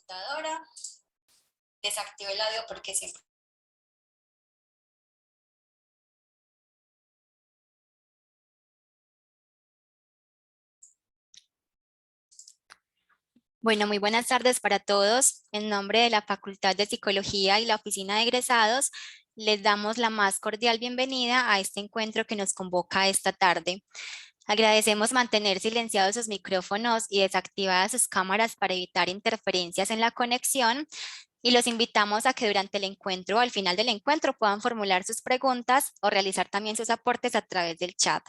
computadora, desactivo el audio porque siempre... Bueno, muy buenas tardes para todos. En nombre de la Facultad de Psicología y la Oficina de Egresados, les damos la más cordial bienvenida a este encuentro que nos convoca esta tarde. Agradecemos mantener silenciados sus micrófonos y desactivadas sus cámaras para evitar interferencias en la conexión y los invitamos a que durante el encuentro o al final del encuentro puedan formular sus preguntas o realizar también sus aportes a través del chat.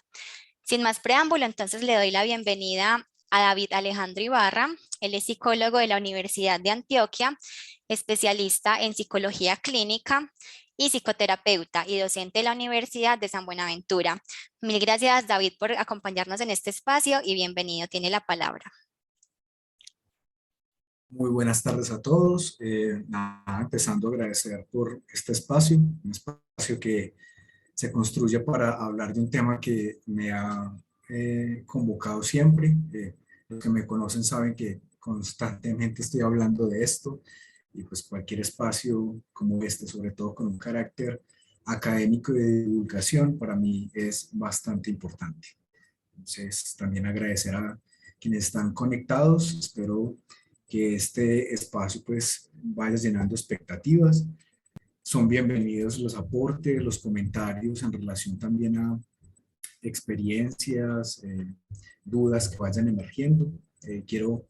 Sin más preámbulo, entonces le doy la bienvenida a David Alejandro Ibarra. Él es psicólogo de la Universidad de Antioquia, especialista en psicología clínica y psicoterapeuta y docente de la Universidad de San Buenaventura. Mil gracias, David, por acompañarnos en este espacio y bienvenido. Tiene la palabra. Muy buenas tardes a todos. Empezando a agradecer por este espacio, un espacio que se construye para hablar de un tema que me ha convocado siempre. Los que me conocen saben que constantemente estoy hablando de esto y pues cualquier espacio como este, sobre todo con un carácter académico y de divulgación, para mí es bastante importante. Entonces, también agradecer a quienes están conectados. Espero que este espacio pues vaya llenando expectativas. Son bienvenidos los aportes, los comentarios en relación también a experiencias, dudas que vayan emergiendo. Quiero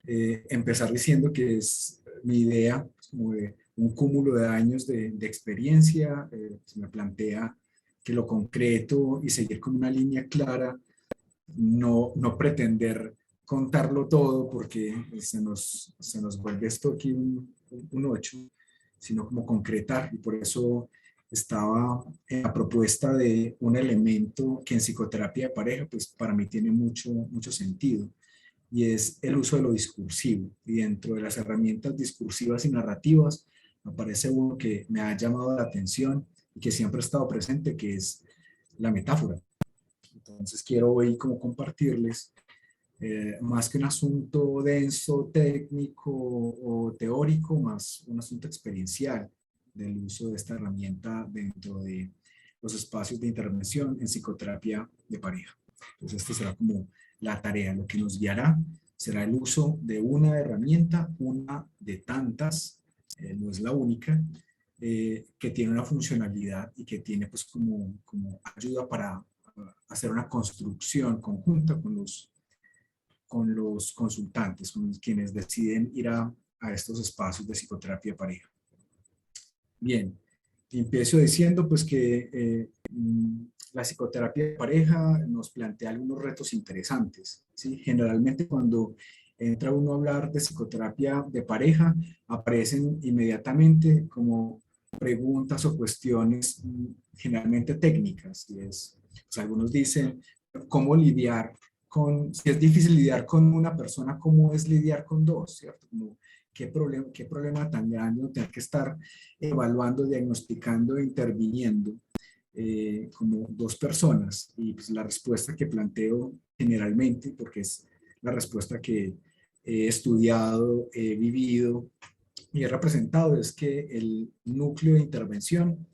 empezar diciendo que es mi idea como de un cúmulo de años de experiencia. Se me plantea que lo concreto y seguir con una línea clara, no pretender contarlo todo porque se nos vuelve esto aquí un 8, sino como concretar, y por eso estaba en la propuesta de un elemento que en psicoterapia de pareja pues para mí tiene mucho sentido, y es el uso de lo discursivo. Y dentro de las herramientas discursivas y narrativas aparece uno que me ha llamado la atención y que siempre ha estado presente, que es la metáfora. Entonces quiero hoy como compartirles, más que un asunto denso, técnico o teórico, más un asunto experiencial del uso de esta herramienta dentro de los espacios de intervención en psicoterapia de pareja. Entonces esto será como la tarea. Lo que nos guiará será el uso de una herramienta, una de tantas, no es la única, que tiene una funcionalidad y que tiene pues como ayuda para hacer una construcción conjunta con los consultantes, con quienes deciden ir a estos espacios de psicoterapia de pareja. Bien, empiezo diciendo pues que la psicoterapia de pareja nos plantea algunos retos interesantes, ¿sí? Generalmente cuando entra uno a hablar de psicoterapia de pareja, aparecen inmediatamente como preguntas o cuestiones generalmente técnicas. Y es, pues algunos dicen, ¿cómo lidiar con, si es difícil lidiar con una persona, cómo es lidiar con dos, ¿cierto? Como, qué problema tan grande no tener que estar evaluando, diagnosticando e interviniendo como dos personas. Y pues la respuesta que planteo generalmente, porque es la respuesta que he estudiado, he vivido y he representado, es que el núcleo de intervención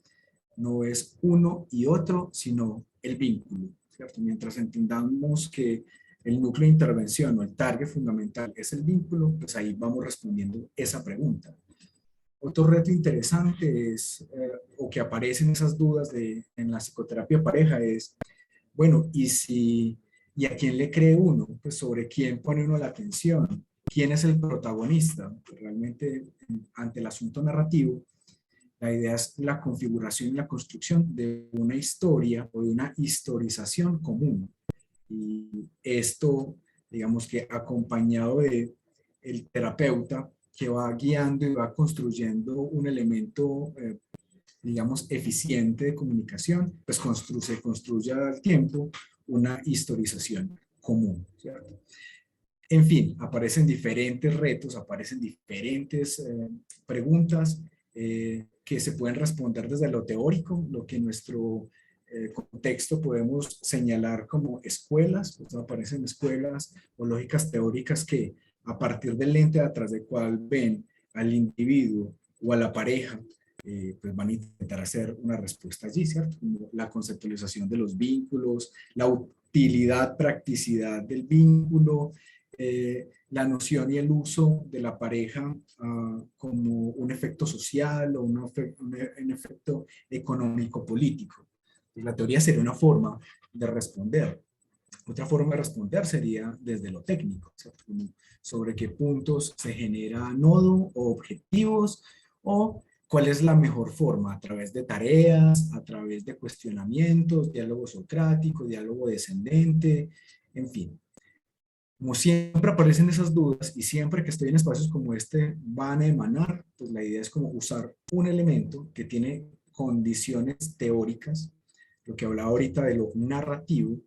no es uno y otro, sino el vínculo, ¿cierto? Mientras entendamos que el núcleo de intervención o el target fundamental es el vínculo, pues ahí vamos respondiendo esa pregunta. Otro reto interesante es, o que aparecen esas dudas en la psicoterapia de pareja es, bueno, ¿y a quién le cree uno? Pues sobre quién pone uno la atención, quién es el protagonista. Pues realmente, ante el asunto narrativo, la idea es la configuración y la construcción de una historia o de una historización común. Y esto, digamos que acompañado de el terapeuta que va guiando y va construyendo un elemento, digamos, eficiente de comunicación, pues se construye al tiempo una historización común, ¿cierto? En fin, aparecen diferentes retos, aparecen diferentes preguntas que se pueden responder desde lo teórico, lo que en nuestro contexto podemos señalar como escuelas, pues aparecen escuelas o lógicas teóricas que a partir del lente a través del cual ven al individuo o a la pareja, pues van a intentar hacer una respuesta allí, ¿cierto? Como la conceptualización de los vínculos, la utilidad, practicidad del vínculo, la noción y el uso de la pareja como un efecto social o un efecto económico-político. La teoría sería una forma de responder. Otra forma de responder sería desde lo técnico, ¿cierto? Como sobre qué puntos se genera nodo o objetivos, o cuál es la mejor forma, a través de tareas, a través de cuestionamientos, diálogo socrático, diálogo descendente, en fin. Como siempre aparecen esas dudas y siempre que estoy en espacios como este van a emanar, pues la idea es como usar un elemento que tiene condiciones teóricas, lo que hablaba ahorita de lo narrativo,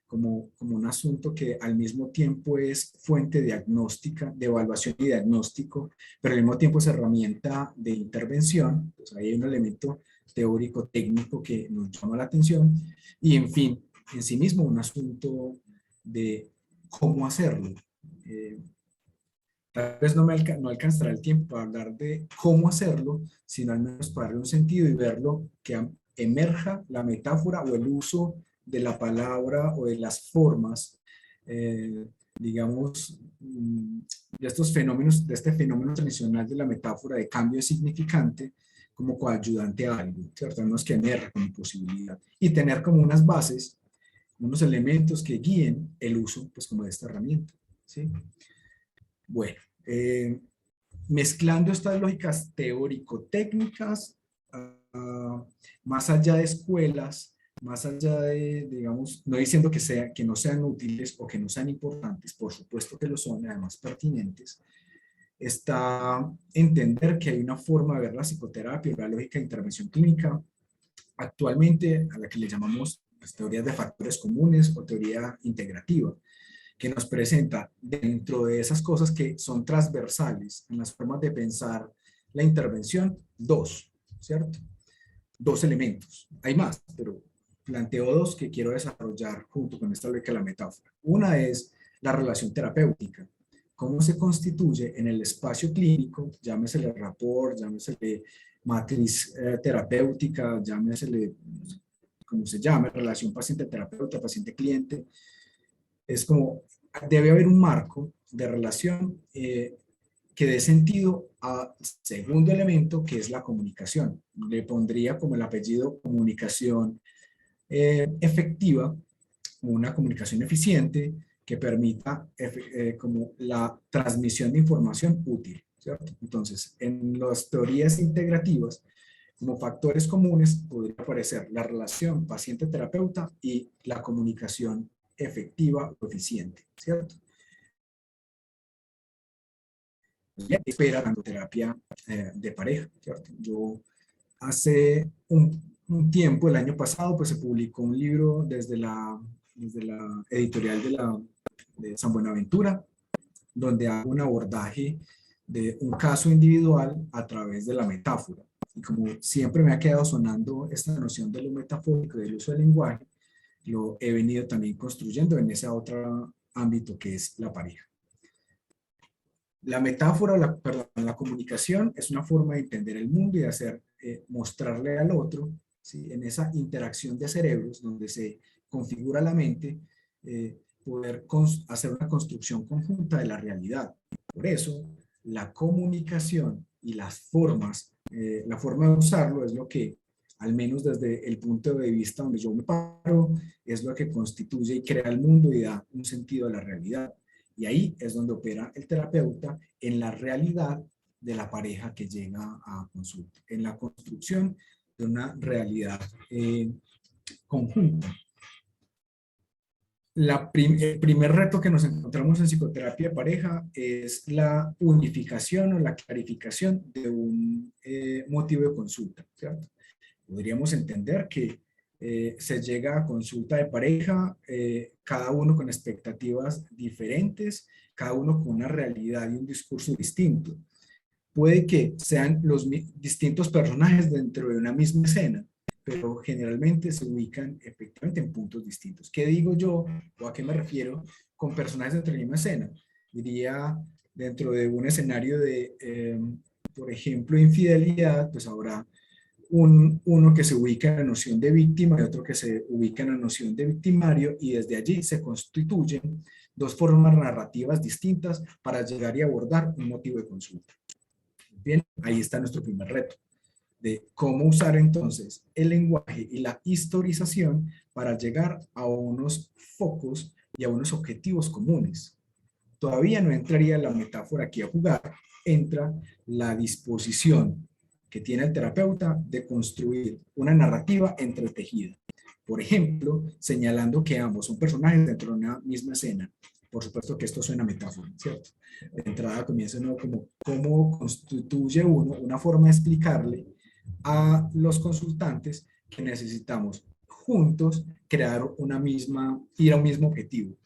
como un asunto que al mismo tiempo es fuente diagnóstica, de evaluación y diagnóstico, pero al mismo tiempo es herramienta de intervención. Pues ahí hay un elemento teórico técnico que nos llama la atención y en fin, en sí mismo un asunto de cómo hacerlo. Tal vez no alcanzará el tiempo para hablar de cómo hacerlo, sino al menos para darle un sentido y verlo que emerja la metáfora o el uso de la palabra o de las formas, digamos, de estos fenómenos, de este fenómeno tradicional de la metáfora de cambio significante como coayudante a algo, ¿cierto? Al menos que emerja como posibilidad y tener como unas bases, unos elementos que guíen el uso, pues como de esta herramienta, ¿sí? Bueno, mezclando estas lógicas teórico-técnicas, más allá de escuelas, más allá de, digamos, no diciendo que no sean útiles o que no sean importantes, por supuesto que lo son, además pertinentes, está entender que hay una forma de ver la psicoterapia, la lógica de intervención clínica, actualmente a la que le llamamos pues, teorías de factores comunes o teoría integrativa, que nos presenta dentro de esas cosas que son transversales en las formas de pensar la intervención, ¿cierto? Dos elementos. Hay más, pero planteo dos que quiero desarrollar junto con esta lógica de la metáfora. Una es la relación terapéutica. Cómo se constituye en el espacio clínico, llámesele rapport, llámesele matriz terapéutica, llámesele como se llame, relación paciente-terapeuta, paciente-cliente. Es como, debe haber un marco de relación que dé sentido al segundo elemento, que es la comunicación. Le pondría como el apellido comunicación efectiva, una comunicación eficiente que permita como la transmisión de información útil, ¿cierto? Entonces, en las teorías integrativas, como factores comunes podría aparecer la relación paciente-terapeuta y la comunicación efectiva o eficiente, ¿cierto? Espera la terapia de pareja, ¿cierto? Yo hace un tiempo, el año pasado, pues se publicó un libro desde la editorial de San Buenaventura, donde hago un abordaje de un caso individual a través de la metáfora. Y como siempre me ha quedado sonando esta noción de lo metafórico, del uso del lenguaje, lo he venido también construyendo en ese otro ámbito que es la pareja. La metáfora, la comunicación es una forma de entender el mundo y de hacer, mostrarle al otro, ¿sí? En esa interacción de cerebros donde se configura la mente, poder hacer una construcción conjunta de la realidad. Por eso, la comunicación y las formas, la forma de usarlo es lo que, al menos desde el punto de vista donde yo me paro, es lo que constituye y crea el mundo y da un sentido a la realidad. Y ahí es donde opera el terapeuta en la realidad de la pareja que llega a consulta, en la construcción de una realidad conjunta. El primer reto que nos encontramos en psicoterapia de pareja es la unificación o la clarificación de un motivo de consulta, ¿cierto? Podríamos entender que se llega a consulta de pareja, cada uno con expectativas diferentes, cada uno con una realidad y un discurso distinto. Puede que sean los distintos personajes dentro de una misma escena, pero generalmente se ubican efectivamente en puntos distintos. ¿Qué digo yo o a qué me refiero con personajes dentro de la misma escena? Diría dentro de un escenario de, por ejemplo, infidelidad, pues habrá uno que se ubica en la noción de víctima y otro que se ubica en la noción de victimario, y desde allí se constituyen dos formas narrativas distintas para llegar y abordar un motivo de consulta. Bien, ahí está nuestro primer reto, de cómo usar entonces el lenguaje y la historización para llegar a unos focos y a unos objetivos comunes. Todavía no entraría la metáfora aquí a jugar, entra la disposición que tiene el terapeuta de construir una narrativa entretejida. Por ejemplo, señalando que ambos son personajes dentro de una misma escena. Por supuesto que esto suena metáfora, ¿cierto? De entrada comienza uno como cómo constituye uno una forma de explicarle a los consultantes que necesitamos juntos crear ir a un mismo objetivo.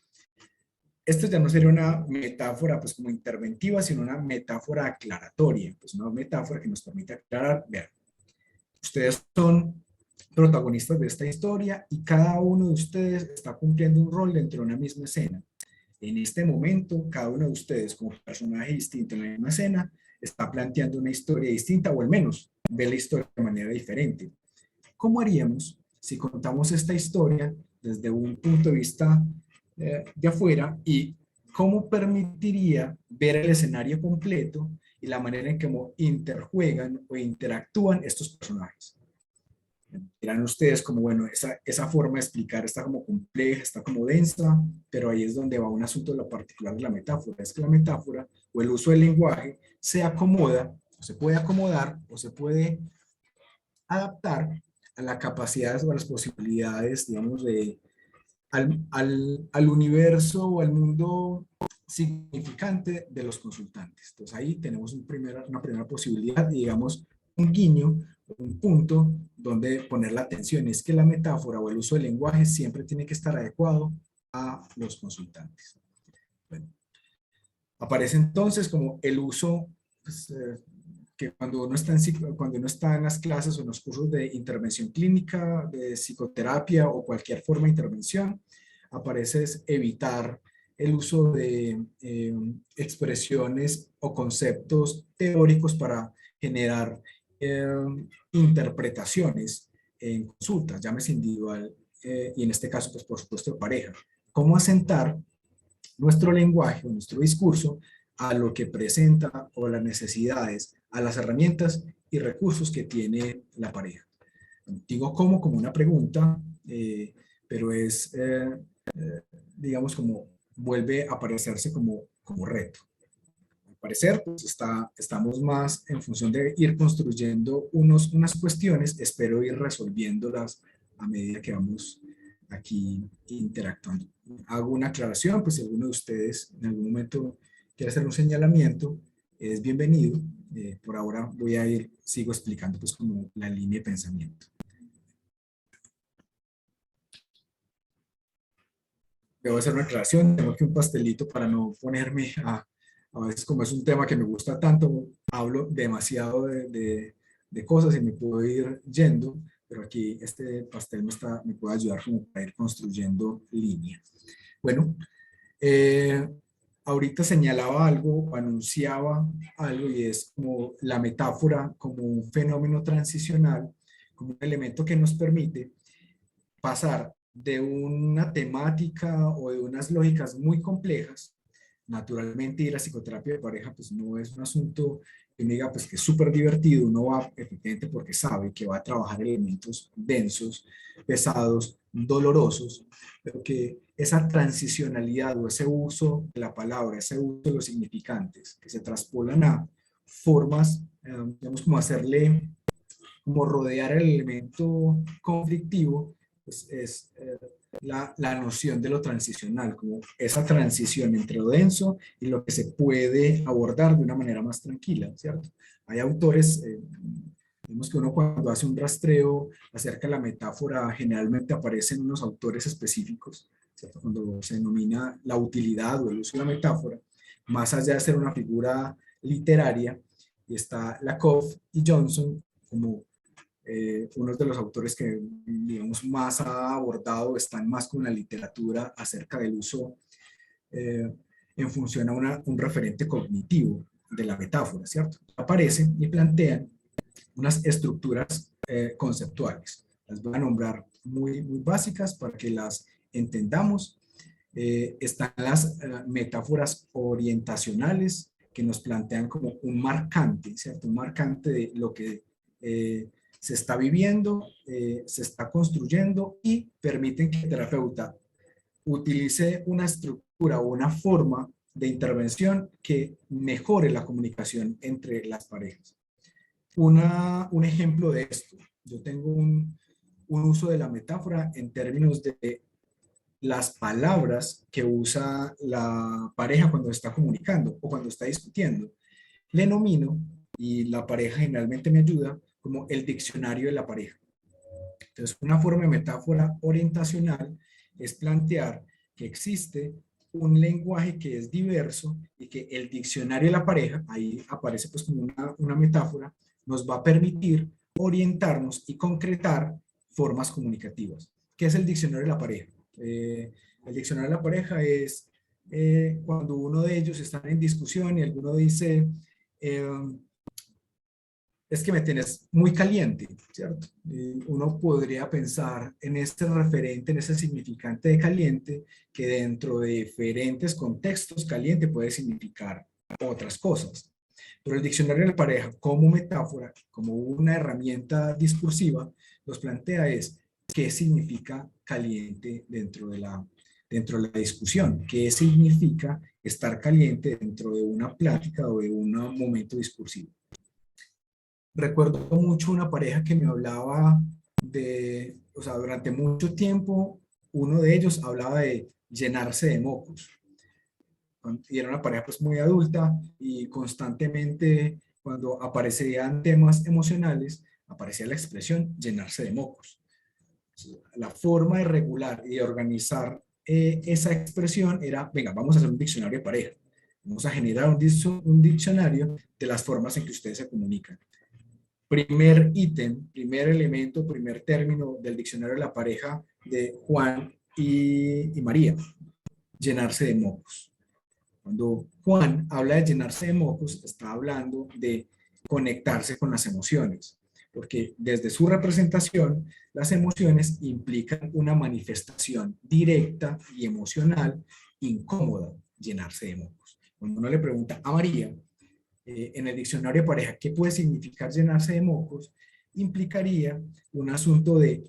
Esto ya no sería una metáfora pues como interventiva, sino una metáfora aclaratoria, pues una metáfora que nos permite aclarar, vean, ustedes son protagonistas de esta historia y cada uno de ustedes está cumpliendo un rol dentro de una misma escena. En este momento, cada uno de ustedes como personaje distinto en la misma escena está planteando una historia distinta, o al menos ve la historia de manera diferente. ¿Cómo haríamos si contamos esta historia desde un punto de vista de afuera, y cómo permitiría ver el escenario completo y la manera en cómo interjuegan o interactúan estos personajes? Dirán ustedes como, bueno, esa forma de explicar está como compleja, está como densa, pero ahí es donde va un asunto de lo particular de la metáfora. Es que la metáfora o el uso del lenguaje se acomoda, o se puede acomodar, o se puede adaptar a las capacidades o a las posibilidades, digamos, al universo o al mundo significante de los consultantes. Entonces ahí tenemos una primera posibilidad y, digamos, un guiño, un punto donde poner la atención. Es que la metáfora o el uso del lenguaje siempre tiene que estar adecuado a los consultantes. Bueno, aparece entonces como el uso, pues, que cuando uno está en las clases o en los cursos de intervención clínica, de psicoterapia o cualquier forma de intervención, aparece es evitar el uso de expresiones o conceptos teóricos para generar interpretaciones en consultas, llámese individual y en este caso, pues por supuesto, de pareja. ¿Cómo asentar nuestro lenguaje o nuestro discurso a lo que presenta o las necesidades, a las herramientas y recursos que tiene la pareja? Digo como una pregunta, pero es, digamos, como vuelve a aparecerse como reto. Al parecer, pues estamos más en función de ir construyendo unas cuestiones, espero ir resolviéndolas a medida que vamos aquí interactuando. Hago una aclaración, pues si alguno de ustedes en algún momento quiere hacer un señalamiento, es bienvenido. Por ahora sigo explicando pues como la línea de pensamiento. Debo hacer una aclaración, tengo aquí un pastelito para no ponerme a veces, como es un tema que me gusta tanto, hablo demasiado de cosas y me puedo ir yendo, pero aquí este pastel me puede ayudar como para ir construyendo línea. Bueno, ahorita señalaba algo, o anunciaba algo, y es como la metáfora como un fenómeno transicional, como un elemento que nos permite pasar de una temática o de unas lógicas muy complejas. Naturalmente ir a psicoterapia de pareja pues no es un asunto que me diga pues que es súper divertido, uno va efectivamente porque sabe que va a trabajar elementos densos, pesados, dolorosos, pero que esa transicionalidad o ese uso de la palabra, ese uso de los significantes que se traspolan a formas, digamos como hacerle, como rodear el elemento conflictivo, pues es la noción de lo transicional, como esa transición entre lo denso y lo que se puede abordar de una manera más tranquila, ¿cierto? Hay autores, vemos que uno cuando hace un rastreo acerca de la metáfora, generalmente aparecen unos autores específicos, ¿cierto? Cuando se denomina la utilidad o el uso de la metáfora, más allá de ser una figura literaria, y está Lakoff y Johnson como uno de los autores que, digamos, más ha abordado, están más con la literatura acerca del uso en función a un referente cognitivo de la metáfora, ¿cierto? Aparecen y plantean unas estructuras conceptuales. Las voy a nombrar muy básicas para que las entendamos. Están las metáforas orientacionales que nos plantean como un marcante, ¿cierto? Un marcante de lo que se está viviendo, se está construyendo y permiten que el terapeuta utilice una estructura o una forma de intervención que mejore la comunicación entre las parejas. Un ejemplo de esto, yo tengo un uso de la metáfora en términos de las palabras que usa la pareja cuando está comunicando o cuando está discutiendo. Le nomino, y la pareja generalmente me ayuda, como el diccionario de la pareja. Entonces, una forma de metáfora orientacional es plantear que existe un lenguaje que es diverso y que el diccionario de la pareja, ahí aparece pues como una metáfora, nos va a permitir orientarnos y concretar formas comunicativas. ¿Qué es el diccionario de la pareja? El diccionario de la pareja es cuando uno de ellos está en discusión y alguno dice, es que me tienes muy caliente, ¿cierto? Uno podría pensar en este referente, en ese significante de caliente, que dentro de diferentes contextos, caliente puede significar otras cosas. Pero el diccionario de la pareja, como metáfora, como una herramienta discursiva, nos plantea es qué significa caliente dentro de la discusión, qué significa estar caliente dentro de una plática o de un momento discursivo. Recuerdo mucho una pareja que me hablaba de, o sea, durante mucho tiempo, uno de ellos hablaba de llenarse de mocos. Y era una pareja pues muy adulta y constantemente cuando aparecían temas emocionales, aparecía la expresión llenarse de mocos. La forma de regular y de organizar esa expresión era, venga, vamos a hacer un diccionario de pareja. Vamos a generar un diccionario de las formas en que ustedes se comunican. Primer ítem, primer elemento, primer término del diccionario de la pareja de Juan y María, llenarse de mocos. Cuando Juan habla de llenarse de mocos, está hablando de conectarse con las emociones, porque desde su representación, las emociones implican una manifestación directa y emocional incómoda, llenarse de mocos. Cuando uno le pregunta a María, en el diccionario de pareja, ¿qué puede significar llenarse de mocos? Implicaría un asunto de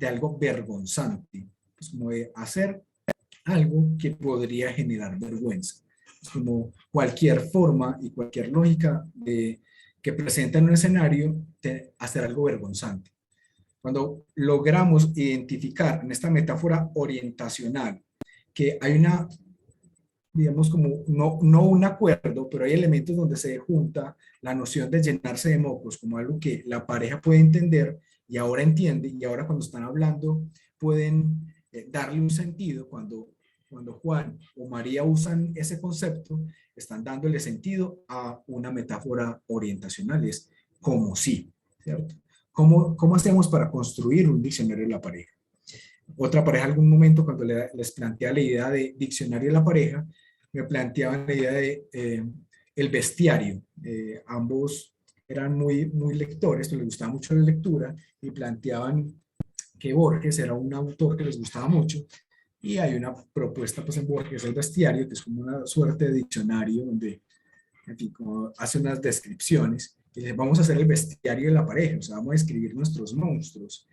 algo vergonzante, es como de hacer algo que podría generar vergüenza. Es como cualquier forma y cualquier lógica que presenta en un escenario de hacer algo vergonzante. Cuando logramos identificar en esta metáfora orientacional que hay una, digamos, como no un acuerdo, pero hay elementos donde se junta la noción de llenarse de mocos como algo que la pareja puede entender y ahora entiende, y ahora cuando están hablando pueden darle un sentido. Cuando Juan o María usan ese concepto, están dándole sentido a una metáfora orientacional, es como sí, ¿cierto? ¿Cómo hacemos para construir un diccionario de la pareja? Otra pareja, algún momento, cuando les plantea la idea de diccionario de la pareja, me planteaban la idea de el bestiario. Ambos eran muy lectores, les gustaba mucho la lectura y planteaban que Borges era un autor que les gustaba mucho, y hay una propuesta pues en Borges, el bestiario, que es como una suerte de diccionario donde, en fin, como hace unas descripciones y dice, vamos a hacer el bestiario de la pareja, o sea, vamos a escribir nuestros monstruos.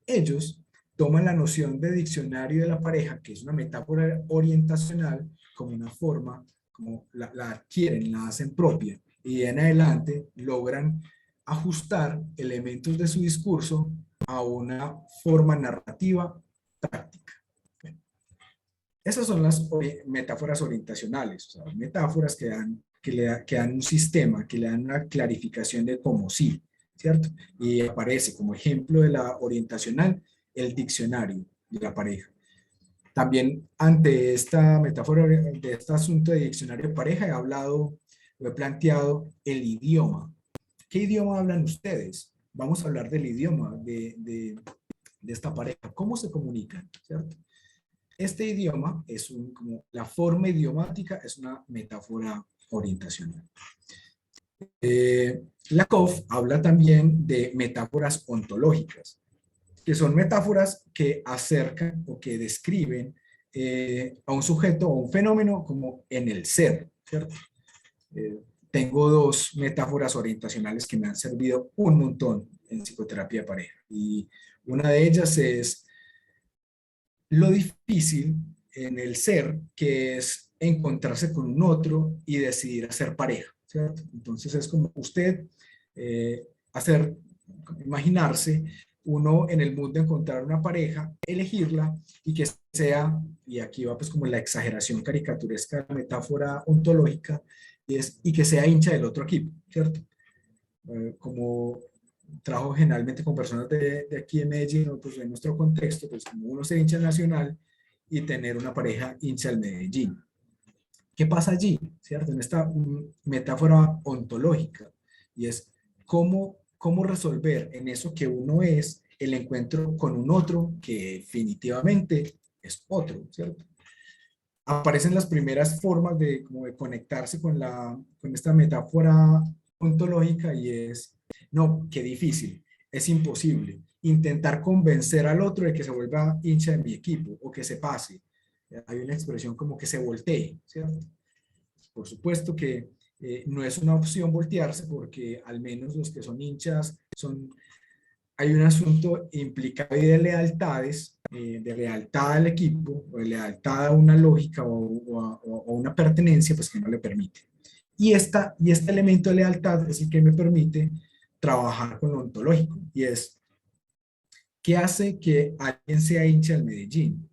Ellos toman la noción de diccionario de la pareja, que es una metáfora orientacional, como una forma, como la adquieren, la hacen propia, y en adelante logran ajustar elementos de su discurso a una forma narrativa práctica. Bueno, esas son las metáforas orientacionales, o sea, metáforas que dan un sistema, que le dan una clarificación de cómo sí, ¿cierto? Y aparece como ejemplo de la orientacional el diccionario de la pareja. También ante esta metáfora de este asunto de diccionario de pareja he planteado el idioma. ¿Qué idioma hablan ustedes? Vamos a hablar del idioma de esta pareja. ¿Cómo se comunican? ¿Cierto? Este idioma es como la forma idiomática es una metáfora orientacional. Lakoff habla también de metáforas ontológicas, que son metáforas que acercan o que describen a un sujeto o un fenómeno como en el ser, ¿cierto? Tengo dos metáforas orientacionales que me han servido un montón en psicoterapia de pareja, y una de ellas es lo difícil en el ser, que es encontrarse con un otro y decidir hacer pareja, ¿cierto? Entonces es como usted hacer, imaginarse uno en el mundo encontrar una pareja, elegirla y que sea, y aquí va pues como la exageración caricaturesca de la metáfora ontológica, y que sea hincha del otro equipo, ¿cierto? Como trabajo generalmente con personas de aquí de Medellín, o pues en nuestro contexto, pues como uno ser hincha del Nacional y tener una pareja hincha del Medellín. ¿Qué pasa allí? ¿Cierto? En esta metáfora ontológica, y es cómo resolver en eso que uno es el encuentro con un otro que definitivamente es otro, ¿cierto? Aparecen las primeras formas de, como de conectarse con esta metáfora ontológica, y es, no, qué difícil, es imposible intentar convencer al otro de que se vuelva hincha de mi equipo o que se pase. Hay una expresión como que se voltee, ¿cierto? Por supuesto que no es una opción voltearse, porque al menos los que son hinchas hay un asunto implicado de lealtades, de lealtad al equipo, o de lealtad a una lógica o una pertenencia, pues que no le permite. Y este elemento de lealtad es el que me permite trabajar con lo ontológico, y es, ¿qué hace que alguien sea hincha del Medellín?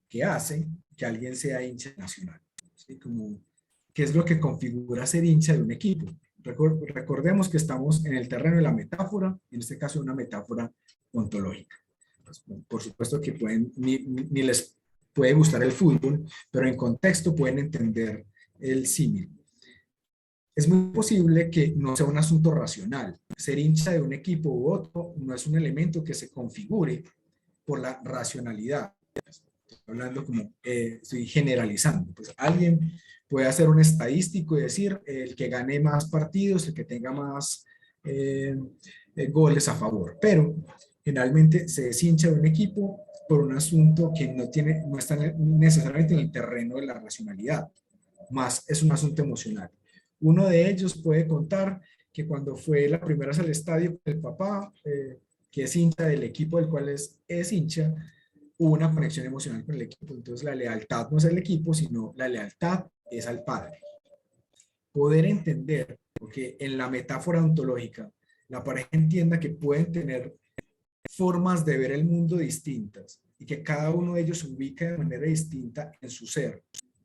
¿Qué hace que alguien sea hincha del Nacional? ¿Sí? Como, ¿qué es lo que configura ser hincha de un equipo? Recordemos que estamos en el terreno de la metáfora, en este caso una metáfora ontológica. Pues, por supuesto que ni les puede gustar el fútbol, pero en contexto pueden entender el símil. Es muy posible que no sea un asunto racional. Ser hincha de un equipo u otro no es un elemento que se configure por la racionalidad. Estoy hablando como, estoy generalizando. Pues alguien puede hacer un estadístico y decir el que gane más partidos, el que tenga más goles a favor. Pero generalmente se deshincha de un equipo por un asunto que no está necesariamente en el terreno de la racionalidad, más es un asunto emocional. Uno de ellos puede contar que cuando fue la primera vez al estadio, el papá, que es hincha del equipo del cual es hincha, hubo una conexión emocional con el equipo. Entonces la lealtad no es al equipo, sino la lealtad es al padre. Poder entender, porque en la metáfora ontológica, la pareja entienda que pueden tener formas de ver el mundo distintas, y que cada uno de ellos se ubica de manera distinta en su ser,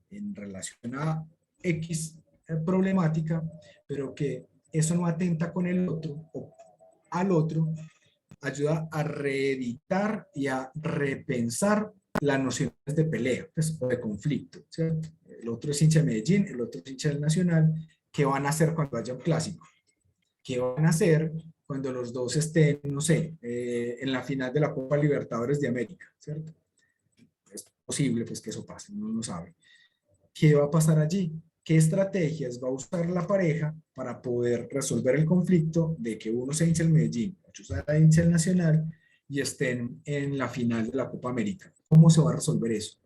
en relación a X problemática, pero que eso no atenta con el otro o al otro, ayuda a reeditar y a repensar las nociones de pelea, pues, o de conflicto, ¿cierto? El otro es hincha de Medellín, el otro es hincha del Nacional. ¿Qué van a hacer cuando haya un clásico? ¿Qué van a hacer cuando los dos estén, no sé, en la final de la Copa Libertadores de América, ¿cierto? Es posible pues que eso pase, uno no sabe. ¿Qué va a pasar allí? ¿Qué estrategias va a usar la pareja para poder resolver el conflicto de que uno se hincha el Medellín, otro se hincha el Nacional y estén en la final de la Copa América? ¿Cómo se va a resolver eso?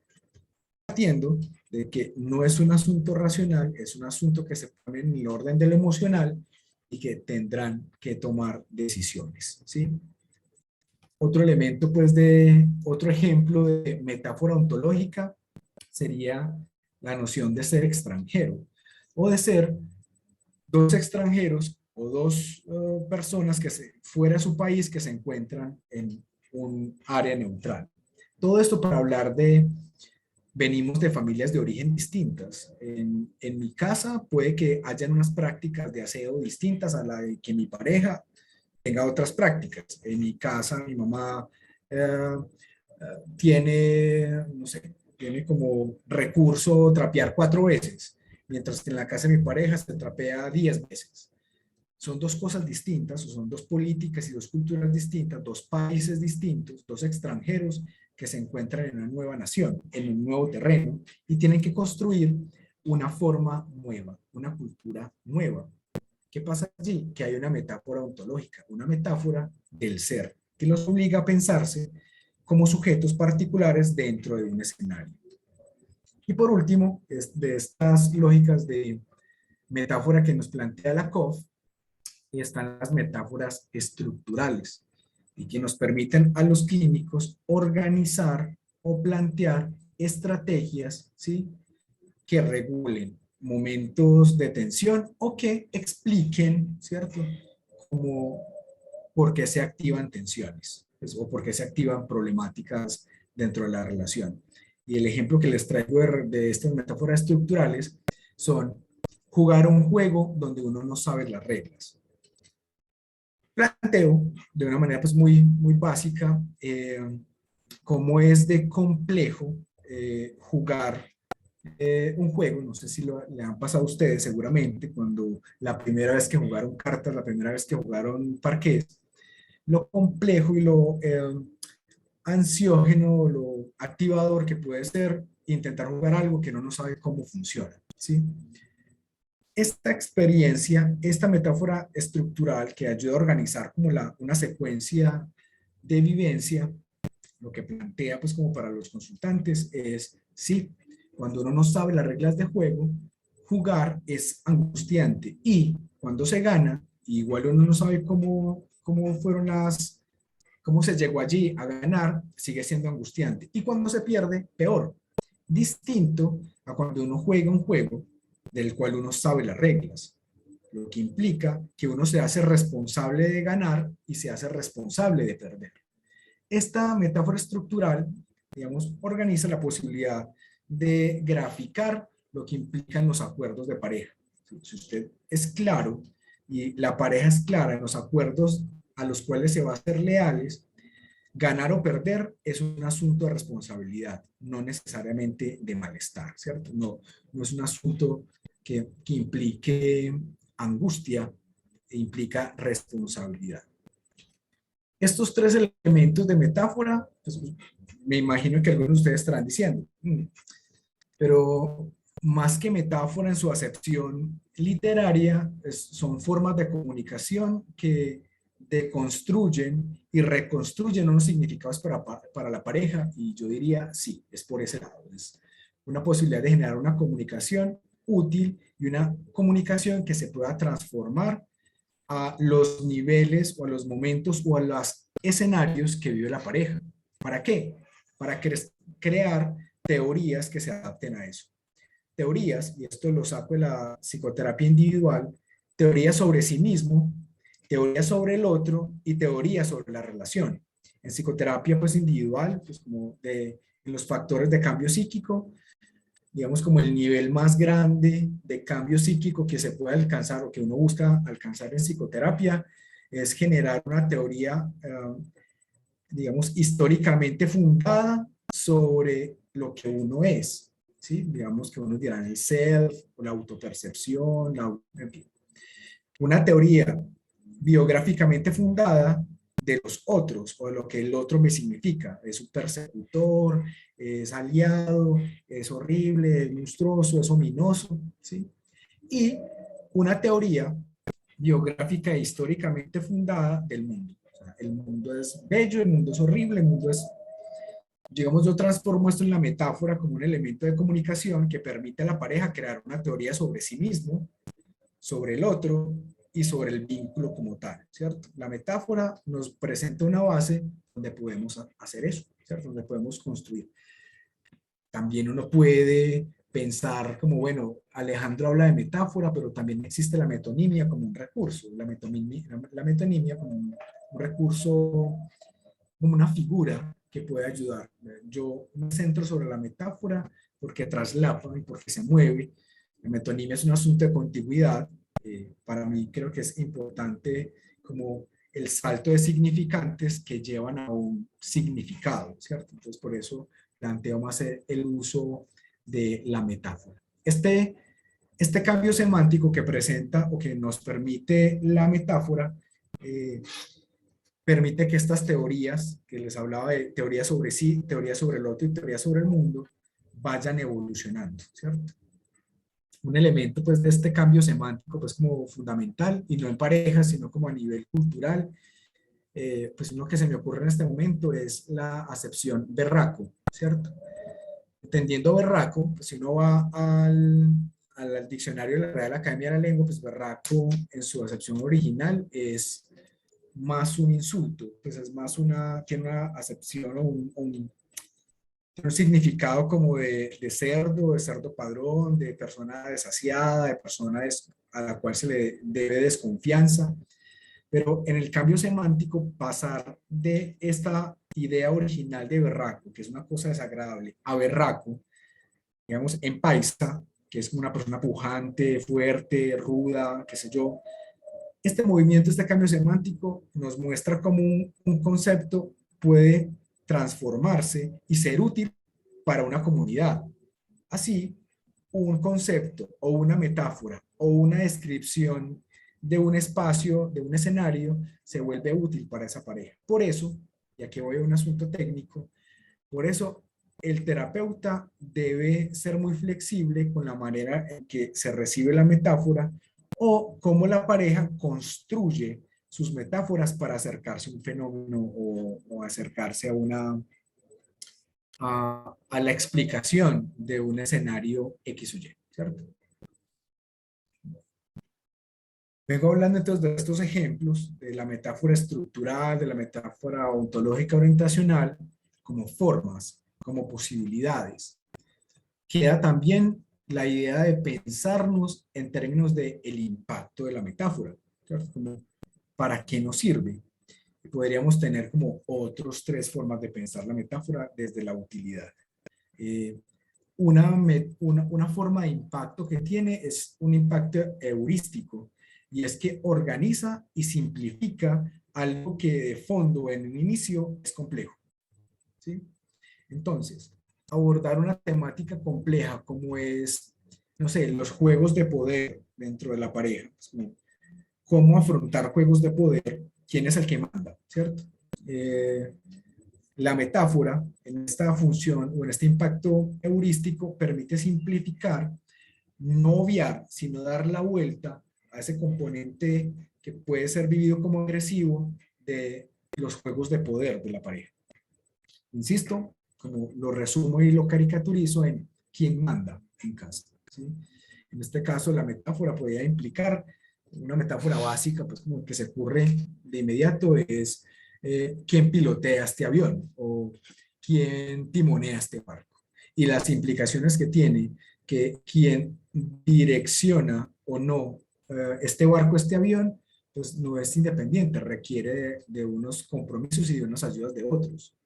Partiendo de que no es un asunto racional, es un asunto que se pone en el orden de lo emocional y que tendrán que tomar decisiones, ¿sí? Otro elemento, pues, otro ejemplo de metáfora ontológica sería la noción de ser extranjero, o de ser dos extranjeros o dos personas que fuera de su país que se encuentran en un área neutral. Todo esto para hablar de, venimos de familias de origen distintas. En mi casa puede que hayan unas prácticas de aseo distintas a la de que mi pareja tenga otras prácticas. En mi casa mi mamá tiene, no sé, tiene como recurso trapear 4 veces, mientras que en la casa de mi pareja se trapea 10 veces. Son dos cosas distintas, o son dos políticas y dos culturas distintas, dos países distintos, dos extranjeros que se encuentran en una nueva nación, en un nuevo terreno, y tienen que construir una forma nueva, una cultura nueva. ¿Qué pasa allí? Que hay una metáfora ontológica, una metáfora del ser, que los obliga a pensarse como sujetos particulares dentro de un escenario. Y por último, de estas lógicas de metáfora que nos plantea Lakoff, están las metáforas estructurales y que nos permiten a los clínicos organizar o plantear estrategias, ¿sí?, que regulen momentos de tensión o que expliquen, ¿cierto?, como por qué se activan tensiones, pues, o por qué se activan problemáticas dentro de la relación. Y el ejemplo que les traigo de estas metáforas estructurales son jugar un juego donde uno no sabe las reglas. Planteo de una manera pues muy básica cómo es de complejo jugar un juego. No sé si le han pasado a ustedes seguramente cuando la primera vez que jugaron cartas, la primera vez que jugaron parqués, lo complejo y lo ansiógeno, lo activador que puede ser intentar jugar algo que no sabe cómo funciona, ¿sí? Esta experiencia, esta metáfora estructural que ayuda a organizar como una secuencia de vivencia, lo que plantea pues como para los consultantes es, sí, cuando uno no sabe las reglas de juego, jugar es angustiante, y cuando se gana, igual uno no sabe cómo se llegó allí a ganar, sigue siendo angustiante, y cuando se pierde, peor. Distinto a cuando uno juega un juego del cual uno sabe las reglas, lo que implica que uno se hace responsable de ganar y se hace responsable de perder. Esta metáfora estructural, digamos, organiza la posibilidad de graficar lo que implican los acuerdos de pareja. Si usted es claro y la pareja es clara en los acuerdos a los cuales se va a ser leales, ganar o perder es un asunto de responsabilidad, no necesariamente de malestar, ¿cierto? No es un asunto que implique angustia, implica responsabilidad. Estos tres elementos de metáfora, pues, me imagino que algunos de ustedes estarán diciendo, pero más que metáfora en su acepción literaria, son formas de comunicación que deconstruyen y reconstruyen unos significados para la pareja, y yo diría, sí, es por ese lado. Es una posibilidad de generar una comunicación útil y una comunicación que se pueda transformar a los niveles o a los momentos o a los escenarios que vive la pareja. ¿Para qué? Para crear teorías que se adapten a eso. Teorías, y esto lo saco de la psicoterapia individual, teorías sobre sí mismo, teorías sobre el otro y teorías sobre la relación. En psicoterapia pues individual, pues como en los factores de cambio psíquico, digamos como el nivel más grande de cambio psíquico que se puede alcanzar o que uno busca alcanzar en psicoterapia es generar una teoría, digamos, históricamente fundada sobre lo que uno es, ¿sí? Digamos que uno dirá el self, o la autopercepción, en fin. Una teoría biográficamente fundada de los otros, o de lo que el otro me significa. Es un persecutor, es aliado, es horrible, es monstruoso, es ominoso, ¿sí? Y una teoría biográfica e históricamente fundada del mundo. O sea, el mundo es bello, el mundo es horrible, el mundo es... Digamos, yo transformo esto en la metáfora como un elemento de comunicación que permite a la pareja crear una teoría sobre sí mismo, sobre el otro y sobre el vínculo como tal, ¿cierto? La metáfora nos presenta una base donde podemos hacer eso, ¿cierto? Donde podemos construir. También uno puede pensar como, bueno, Alejandro habla de metáfora, pero también existe la metonimia como un recurso, la metonimia como un recurso, como una figura que puede ayudar. Yo me centro sobre la metáfora porque traslapa y porque se mueve. La metonimia es un asunto de contigüidad. Para mí creo que es importante como el salto de significantes que llevan a un significado, ¿cierto? Entonces por eso planteo más el uso de la metáfora. Este cambio semántico que presenta o que nos permite la metáfora permite que estas teorías, que les hablaba de teoría sobre sí, teoría sobre el otro y teoría sobre el mundo, vayan evolucionando, ¿cierto? Un elemento pues de este cambio semántico pues como fundamental, y no en parejas, sino como a nivel cultural, pues uno que se me ocurre en este momento es la acepción berraco, ¿cierto? Entendiendo berraco, pues si uno va al diccionario de la Real Academia de la Lengua, pues berraco en su acepción original es más un insulto, pues es más tiene una acepción o tiene un significado como de cerdo padrón, de persona desasiada, de persona a la cual se le debe desconfianza. Pero en el cambio semántico, pasar de esta idea original de berraco, que es una cosa desagradable, a berraco, digamos, en paisa, que es como una persona pujante, fuerte, ruda, qué sé yo. Este movimiento, este cambio semántico nos muestra cómo un concepto puede transformarse y ser útil para una comunidad. Así, un concepto o una metáfora o una descripción de un espacio, de un escenario, se vuelve útil para esa pareja. Por eso, y aquí voy a un asunto técnico, por eso el terapeuta debe ser muy flexible con la manera en que se recibe la metáfora o cómo la pareja construye sus metáforas para acercarse a un fenómeno o acercarse a la explicación de un escenario X o Y, ¿cierto? Vengo hablando entonces de estos ejemplos, de la metáfora estructural, de la metáfora ontológica orientacional, como formas, como posibilidades. Queda también la idea de pensarnos en términos de el impacto de la metáfora, ¿cierto? Como, ¿para qué nos sirve? Podríamos tener como otros tres formas de pensar la metáfora desde la utilidad. Una forma de impacto que tiene es un impacto heurístico, y es que organiza y simplifica algo que de fondo en un inicio es complejo, ¿sí? Entonces, abordar una temática compleja como es, no sé, los juegos de poder dentro de la pareja, cómo afrontar juegos de poder, quién es el que manda, ¿cierto? La metáfora en esta función o en este impacto heurístico permite simplificar, no obviar, sino dar la vuelta a ese componente que puede ser vivido como agresivo de los juegos de poder de la pareja. Insisto, como lo resumo y lo caricaturizo en quién manda en casa, ¿sí? En este caso, la metáfora podría implicar, una metáfora básica, pues como que se ocurre de inmediato es quién pilotea este avión o quién timonea este barco. Y las implicaciones que tiene que quien direcciona o no este barco, este avión, pues no es independiente, requiere de unos compromisos y de unas ayudas de otros.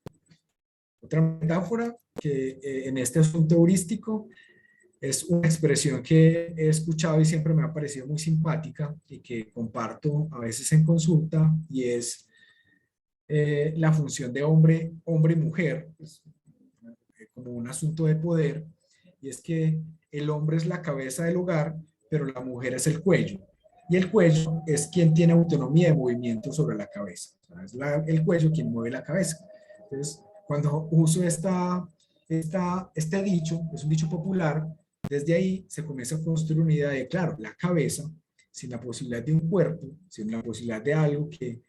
Otra metáfora que en este asunto heurístico es una expresión que he escuchado y siempre me ha parecido muy simpática y que comparto a veces en consulta, y es la función de hombre y mujer, pues, como un asunto de poder, y es que el hombre es la cabeza del hogar, pero la mujer es el cuello. Y el cuello es quien tiene autonomía de movimiento sobre la cabeza. O sea, es el cuello quien mueve la cabeza. Entonces, cuando uso este dicho, es un dicho popular, desde ahí se comienza a construir una idea de, claro, la cabeza, sin la posibilidad de un cuerpo, sin la posibilidad de algo que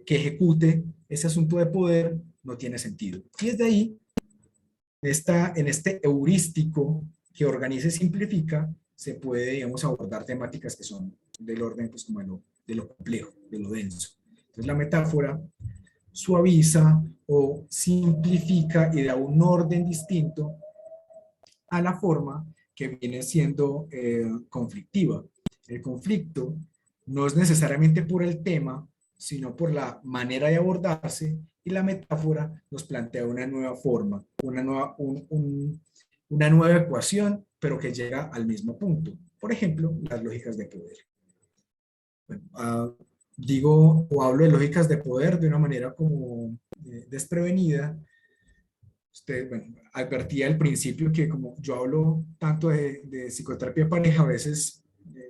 ejecute ese asunto de poder, no tiene sentido. Y desde ahí, en este heurístico que organiza y simplifica, se puede, digamos, abordar temáticas que son del orden, pues, como de lo complejo, de lo denso. Entonces, la metáfora suaviza o simplifica y da un orden distinto a la forma que viene siendo conflictiva. El conflicto no es necesariamente por el tema, sino por la manera de abordarse, y la metáfora nos plantea una nueva forma, una nueva ecuación, pero que llega al mismo punto. Por ejemplo, las lógicas de poder. Bueno, digo o hablo de lógicas de poder de una manera como desprevenida. Bueno, advertía al principio que como yo hablo tanto de psicoterapia de pareja, a veces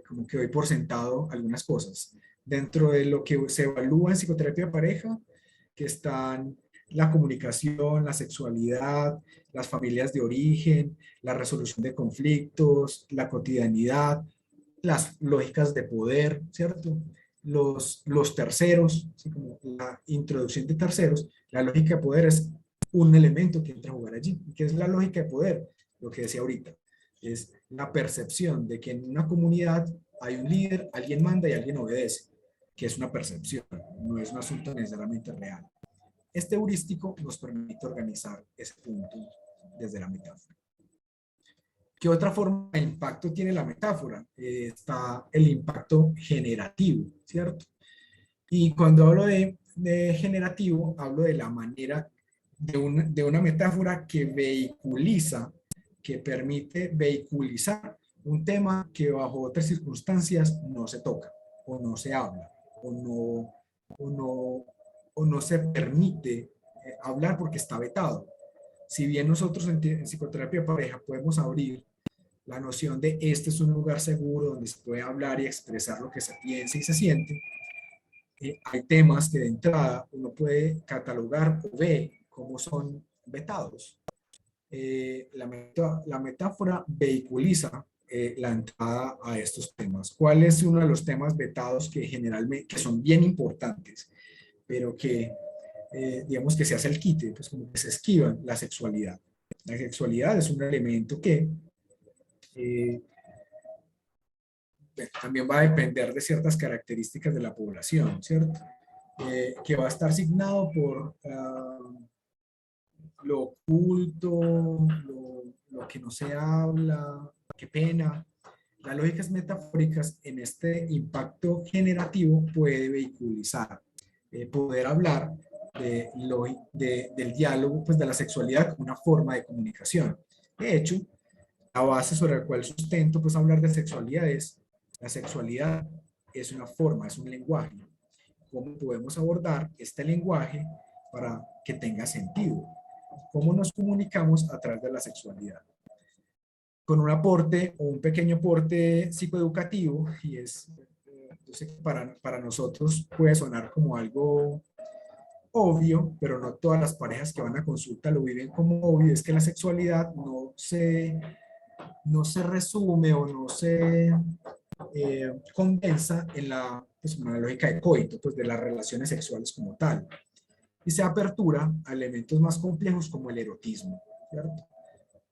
como que doy por sentado algunas cosas. Dentro de lo que se evalúa en psicoterapia de pareja, que están la comunicación, la sexualidad, las familias de origen, la resolución de conflictos, la cotidianidad, las lógicas de poder, ¿cierto? Los terceros, así como la introducción de terceros. La lógica de poder es un elemento que entra a jugar allí. ¿Qué es la lógica de poder? Lo que decía ahorita, es la percepción de que en una comunidad hay un líder, alguien manda y alguien obedece, que es una percepción, no es un asunto necesariamente real. Este heurístico nos permite organizar ese punto desde la metáfora. ¿Qué otra forma de impacto tiene la metáfora? Está el impacto generativo, ¿cierto? Y cuando hablo de generativo, hablo de la manera de una metáfora que vehiculiza, que permite vehiculizar un tema que bajo otras circunstancias no se toca, o no se habla, o no se permite hablar porque está vetado. Si bien nosotros en psicoterapia de pareja podemos abrir la noción de este es un lugar seguro donde se puede hablar y expresar lo que se piensa y se siente, hay temas que de entrada uno puede catalogar o ve cómo son vetados. La metáfora vehiculiza la entrada a estos temas. ¿Cuál es uno de los temas vetados que generalmente, que son bien importantes, pero que digamos que se hace el quite, pues como que se esquivan? La sexualidad. La sexualidad es un elemento que también va a depender de ciertas características de la población, ¿cierto? Que va a estar signado por lo oculto, lo que no se habla, qué pena. Las lógicas metafóricas en este impacto generativo puede vehiculizar, poder hablar del diálogo, pues de la sexualidad como una forma de comunicación. De hecho, la base sobre la cual sustento pues hablar de sexualidad es: la sexualidad es una forma, es un lenguaje. ¿Cómo podemos abordar este lenguaje para que tenga sentido? ¿Cómo nos comunicamos a través de la sexualidad? Con un aporte o un pequeño aporte psicoeducativo, y es, yo sé que para nosotros puede sonar como algo obvio, pero no todas las parejas que van a consulta lo viven como obvio, es que la sexualidad no se resume o no se condensa en pues, una lógica de coito, pues de las relaciones sexuales como tal, y se apertura a elementos más complejos como el erotismo, ¿cierto?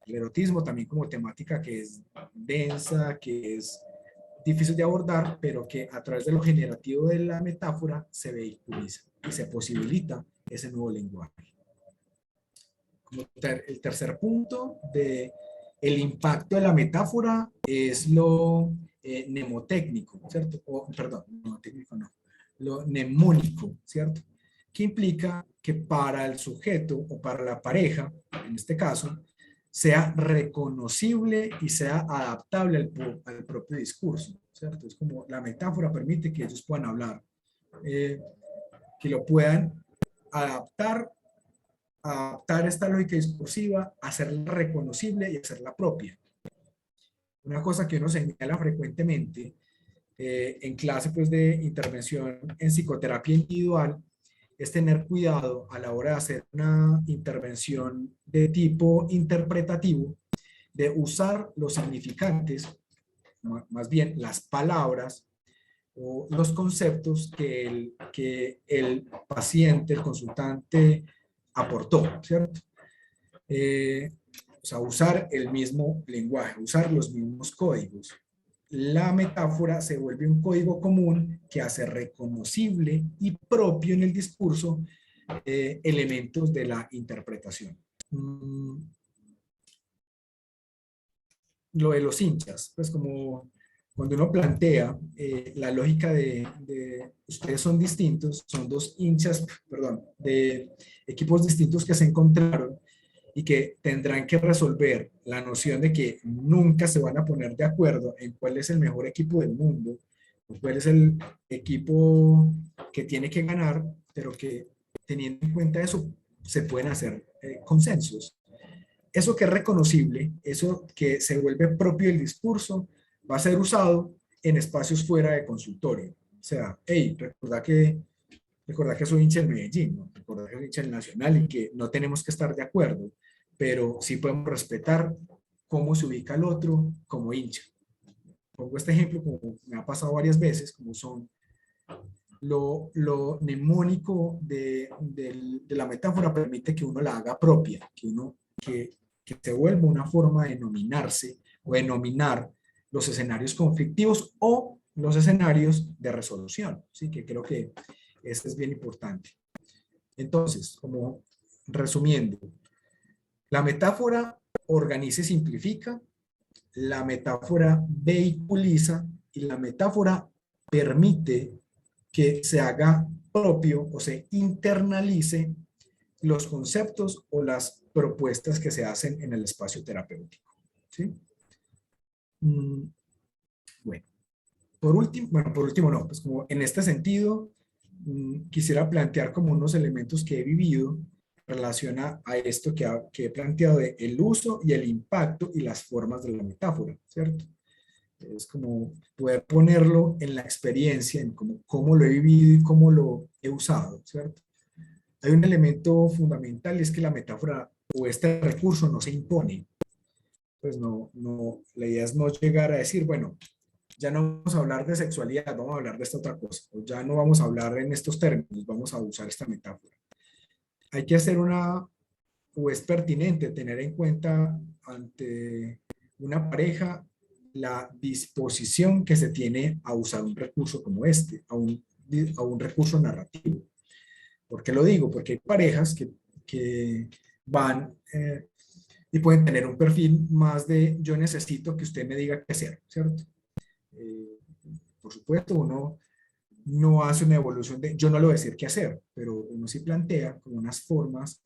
El erotismo también como temática que es densa, que es difícil de abordar, pero que a través de lo generativo de la metáfora se vehiculiza y se posibilita ese nuevo lenguaje. Como el tercer punto de el impacto de la metáfora es lo mnemotécnico, ¿cierto? Perdón, mnemotécnico no, lo mnemónico, ¿cierto? Que implica que para el sujeto o para la pareja, en este caso, sea reconocible y sea adaptable al propio discurso, ¿cierto? Es como la metáfora permite que ellos puedan hablar, que lo puedan adaptar esta lógica discursiva, hacerla reconocible y hacerla propia. Una cosa que uno señala frecuentemente en clase pues, de intervención en psicoterapia individual es tener cuidado a la hora de hacer una intervención de tipo interpretativo, de usar los significantes, más bien las palabras o los conceptos que el paciente, el consultante aportó, ¿cierto? O sea, usar el mismo lenguaje, usar los mismos códigos. La metáfora se vuelve un código común que hace reconocible y propio en el discurso elementos de la interpretación. Lo de los hinchas, pues como cuando uno plantea la lógica de ustedes son distintos, son dos hinchas, perdón, de equipos distintos que se encontraron y que tendrán que resolver la noción de que nunca se van a poner de acuerdo en cuál es el mejor equipo del mundo, o cuál es el equipo que tiene que ganar, pero que teniendo en cuenta eso se pueden hacer consensos. Eso que es reconocible, eso que se vuelve propio del discurso, va a ser usado en espacios fuera de consultorio. O sea, hey, recuerda que recordar que soy hincha del Medellín, ¿no? Recordar que soy hincha del Nacional y que no tenemos que estar de acuerdo, pero sí podemos respetar cómo se ubica el otro como hincha. Pongo este ejemplo como me ha pasado varias veces, como son lo mnemónico de la metáfora permite que uno la haga propia, que se vuelva una forma de nominarse o de nominar los escenarios conflictivos o los escenarios de resolución. ¿Sí? Que creo que este es bien importante. Entonces, como resumiendo, la metáfora organiza y simplifica, la metáfora vehiculiza y la metáfora permite que se haga propio o se internalice los conceptos o las propuestas que se hacen en el espacio terapéutico. ¿Sí? Bueno, por último no, pues como en este sentido, quisiera plantear como unos elementos que he vivido en relación a esto que he planteado de el uso y el impacto y las formas de la metáfora, ¿cierto? Es como poder ponerlo en la experiencia, en cómo lo he vivido y cómo lo he usado, ¿cierto? Hay un elemento fundamental, y es que la metáfora o este recurso no se impone. Pues la idea es no llegar a decir, bueno, ya no vamos a hablar de sexualidad, vamos a hablar de esta otra cosa, o ya no vamos a hablar en estos términos, vamos a usar esta metáfora. Hay que hacer o es pertinente tener en cuenta ante una pareja la disposición que se tiene a usar un recurso como este, a un recurso narrativo. ¿Por qué lo digo? Porque hay parejas que van y pueden tener un perfil más de yo necesito que usted me diga qué hacer, ¿cierto? Por supuesto, uno no hace una evolución de yo no le voy a decir qué hacer, pero uno sí plantea como unas formas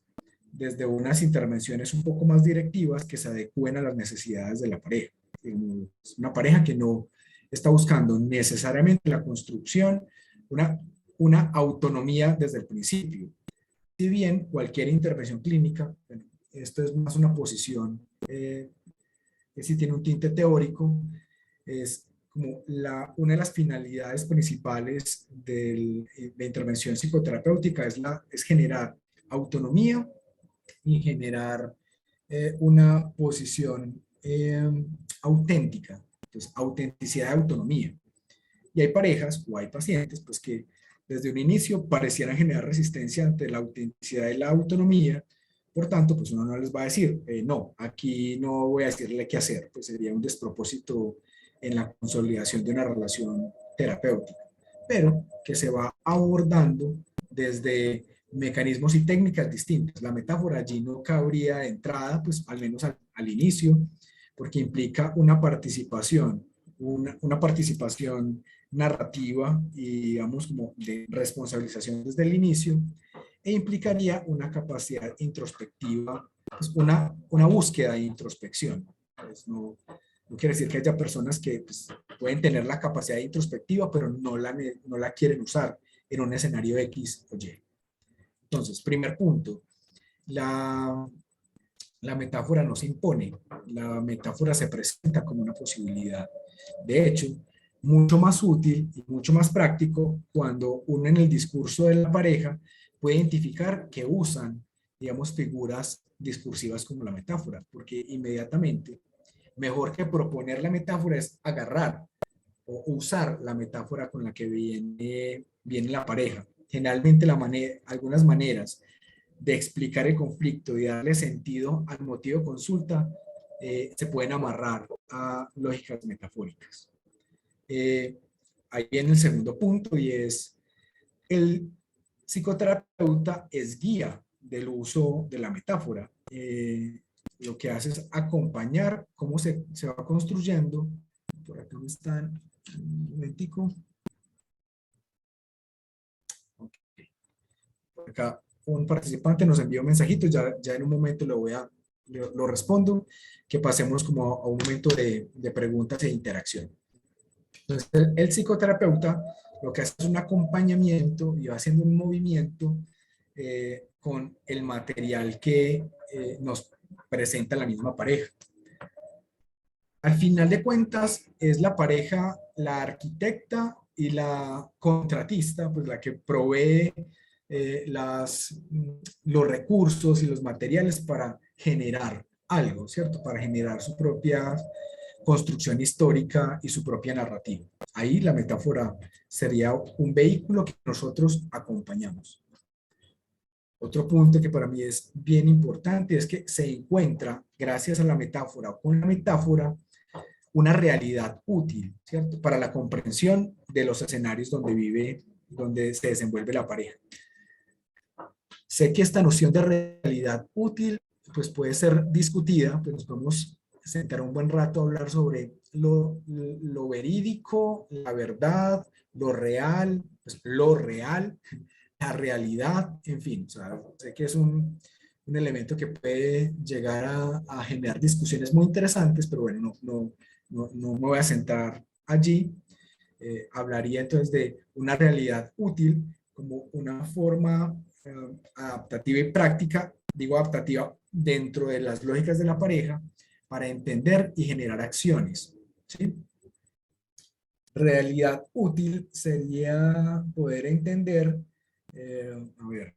desde unas intervenciones un poco más directivas que se adecúen a las necesidades de la pareja. Una pareja que no está buscando necesariamente la construcción, una autonomía desde el principio. Si bien cualquier intervención clínica, bueno, esto es más una posición que sí tiene un tinte teórico, es como una de las finalidades principales de intervención psicoterapéutica es generar autonomía y generar una posición auténtica, pues autenticidad y autonomía. Y hay parejas o hay pacientes pues que desde un inicio parecieran generar resistencia ante la autenticidad y la autonomía. Por tanto, pues uno no les va a decir, no, aquí no voy a decirle qué hacer, pues sería un despropósito en la consolidación de una relación terapéutica, pero que se va abordando desde mecanismos y técnicas distintas. La metáfora allí no cabría de entrada, pues al menos al inicio, porque implica una participación narrativa y digamos como de responsabilización desde el inicio, e implicaría una capacidad introspectiva, pues una búsqueda de introspección. Pues no quiere decir que haya personas que pues, pueden tener la capacidad introspectiva, pero no la quieren usar en un escenario X o Y. Entonces, primer punto, la metáfora no se impone, la metáfora se presenta como una posibilidad. De hecho, mucho más útil y mucho más práctico cuando uno en el discurso de la pareja puede identificar que usan, digamos, figuras discursivas como la metáfora, porque inmediatamente, mejor que proponer la metáfora es agarrar o usar la metáfora con la que viene la pareja. Generalmente algunas maneras de explicar el conflicto y darle sentido al motivo de consulta se pueden amarrar a lógicas metafóricas. Ahí viene el segundo punto y es el psicoterapeuta es guía del uso de la metáfora. Lo que hace es acompañar cómo se va construyendo. Por acá me están, un momentico. Okay. Por acá un participante nos envió un mensajito, ya en un momento lo respondo, que pasemos como a un momento de preguntas e interacción. Entonces, el psicoterapeuta lo que hace es un acompañamiento y va haciendo un movimiento con el material que nos presenta la misma pareja. Al final de cuentas, es la pareja la arquitecta y la contratista, pues la que provee los recursos y los materiales para generar algo, ¿cierto? Para generar su propia construcción histórica y su propia narrativa. Ahí la metáfora sería un vehículo que nosotros acompañamos. Otro punto que para mí es bien importante es que se encuentra, gracias a la metáfora o con la metáfora, una realidad útil, ¿cierto? Para la comprensión de los escenarios donde se desenvuelve la pareja. Sé que esta noción de realidad útil pues puede ser discutida, pues nos podemos sentar un buen rato a hablar sobre lo verídico, la verdad, lo real, pues lo real, la realidad, en fin, o sea, sé que es un elemento que puede llegar a generar discusiones muy interesantes, pero bueno, no me voy a centrar allí. Hablaría entonces de una realidad útil como una forma adaptativa y práctica, digo adaptativa dentro de las lógicas de la pareja, para entender y generar acciones, ¿sí? Realidad útil sería poder entender, a ver,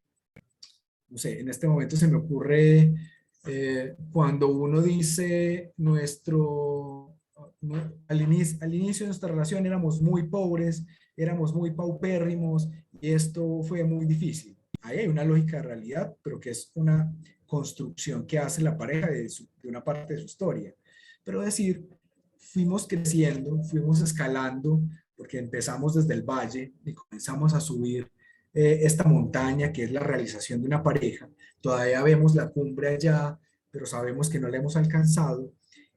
no sé, en este momento se me ocurre cuando uno dice al inicio de nuestra relación éramos muy pobres, éramos muy paupérrimos y esto fue muy difícil. Ahí hay una lógica de realidad, pero que es una construcción que hace la pareja de una parte de su historia. Pero decir, fuimos creciendo, fuimos escalando, porque empezamos desde el valle y comenzamos a subir esta montaña que es la realización de una pareja. Todavía vemos la cumbre allá, pero sabemos que no la hemos alcanzado,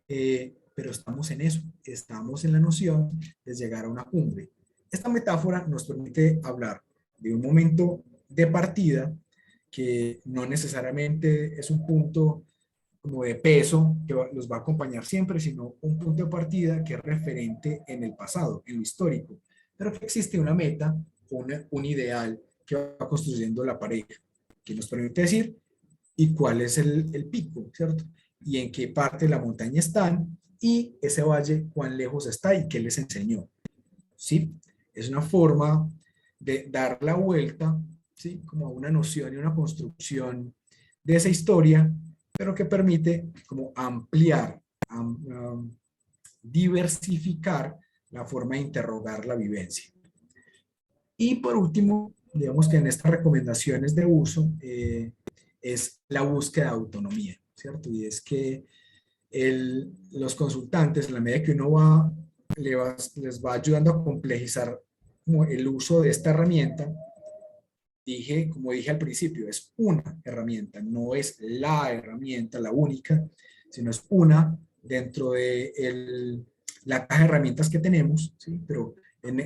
pero estamos en eso, estamos en la noción de llegar a una cumbre. Esta metáfora nos permite hablar de un momento de partida que no necesariamente es un punto como de peso que los va a acompañar siempre, sino un punto de partida que es referente en el pasado, en lo histórico, pero que existe una meta, un ideal que va construyendo la pareja, que nos permite decir y cuál es el pico, ¿cierto? Y en qué parte de la montaña están y ese valle cuán lejos está y qué les enseñó, ¿sí? Es una forma de dar la vuelta, ¿sí? Como una noción y una construcción de esa historia, pero que permite como ampliar, diversificar la forma de interrogar la vivencia. Y por último, digamos que en estas recomendaciones de uso es la búsqueda de autonomía, ¿cierto? Y es que los consultantes, en la medida que uno les va ayudando a complejizar el uso de esta herramienta, como dije al principio, es una herramienta, no es la herramienta, la única, sino es una dentro de la caja de herramientas que tenemos, ¿sí? Pero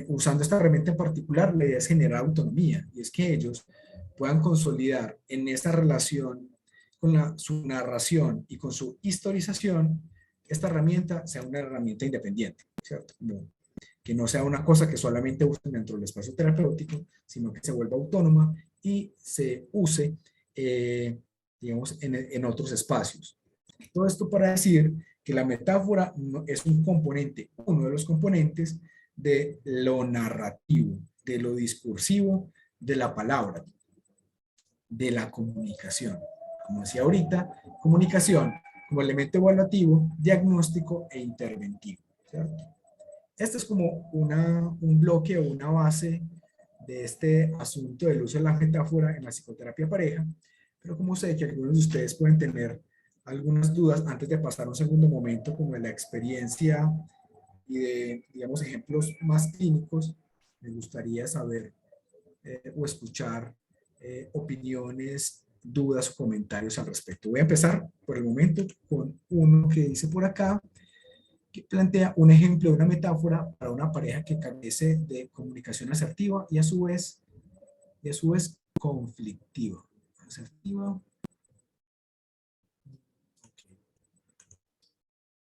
usando esta herramienta en particular, la idea es generar autonomía, y es que ellos puedan consolidar en esta relación con su narración y con su historización, esta herramienta sea una herramienta independiente, ¿cierto? Que no sea una cosa que solamente usen dentro del espacio terapéutico, sino que se vuelva autónoma y se use, digamos, en otros espacios. Todo esto para decir que la metáfora es un componente, uno de los componentes de lo narrativo, de lo discursivo, de la palabra, de la comunicación. Como decía ahorita, comunicación como elemento evaluativo, diagnóstico e interventivo, ¿cierto? Este es como un bloque o una base de este asunto del uso de la metáfora en la psicoterapia pareja, pero como sé que algunos de ustedes pueden tener algunas dudas antes de pasar a un segundo momento como de la experiencia y de, digamos, ejemplos más clínicos, me gustaría saber o escuchar opiniones, dudas o comentarios al respecto. Voy a empezar por el momento con uno que dice por acá, que plantea un ejemplo de una metáfora para una pareja que carece de comunicación asertiva y a su vez conflictiva. Asertiva. Okay.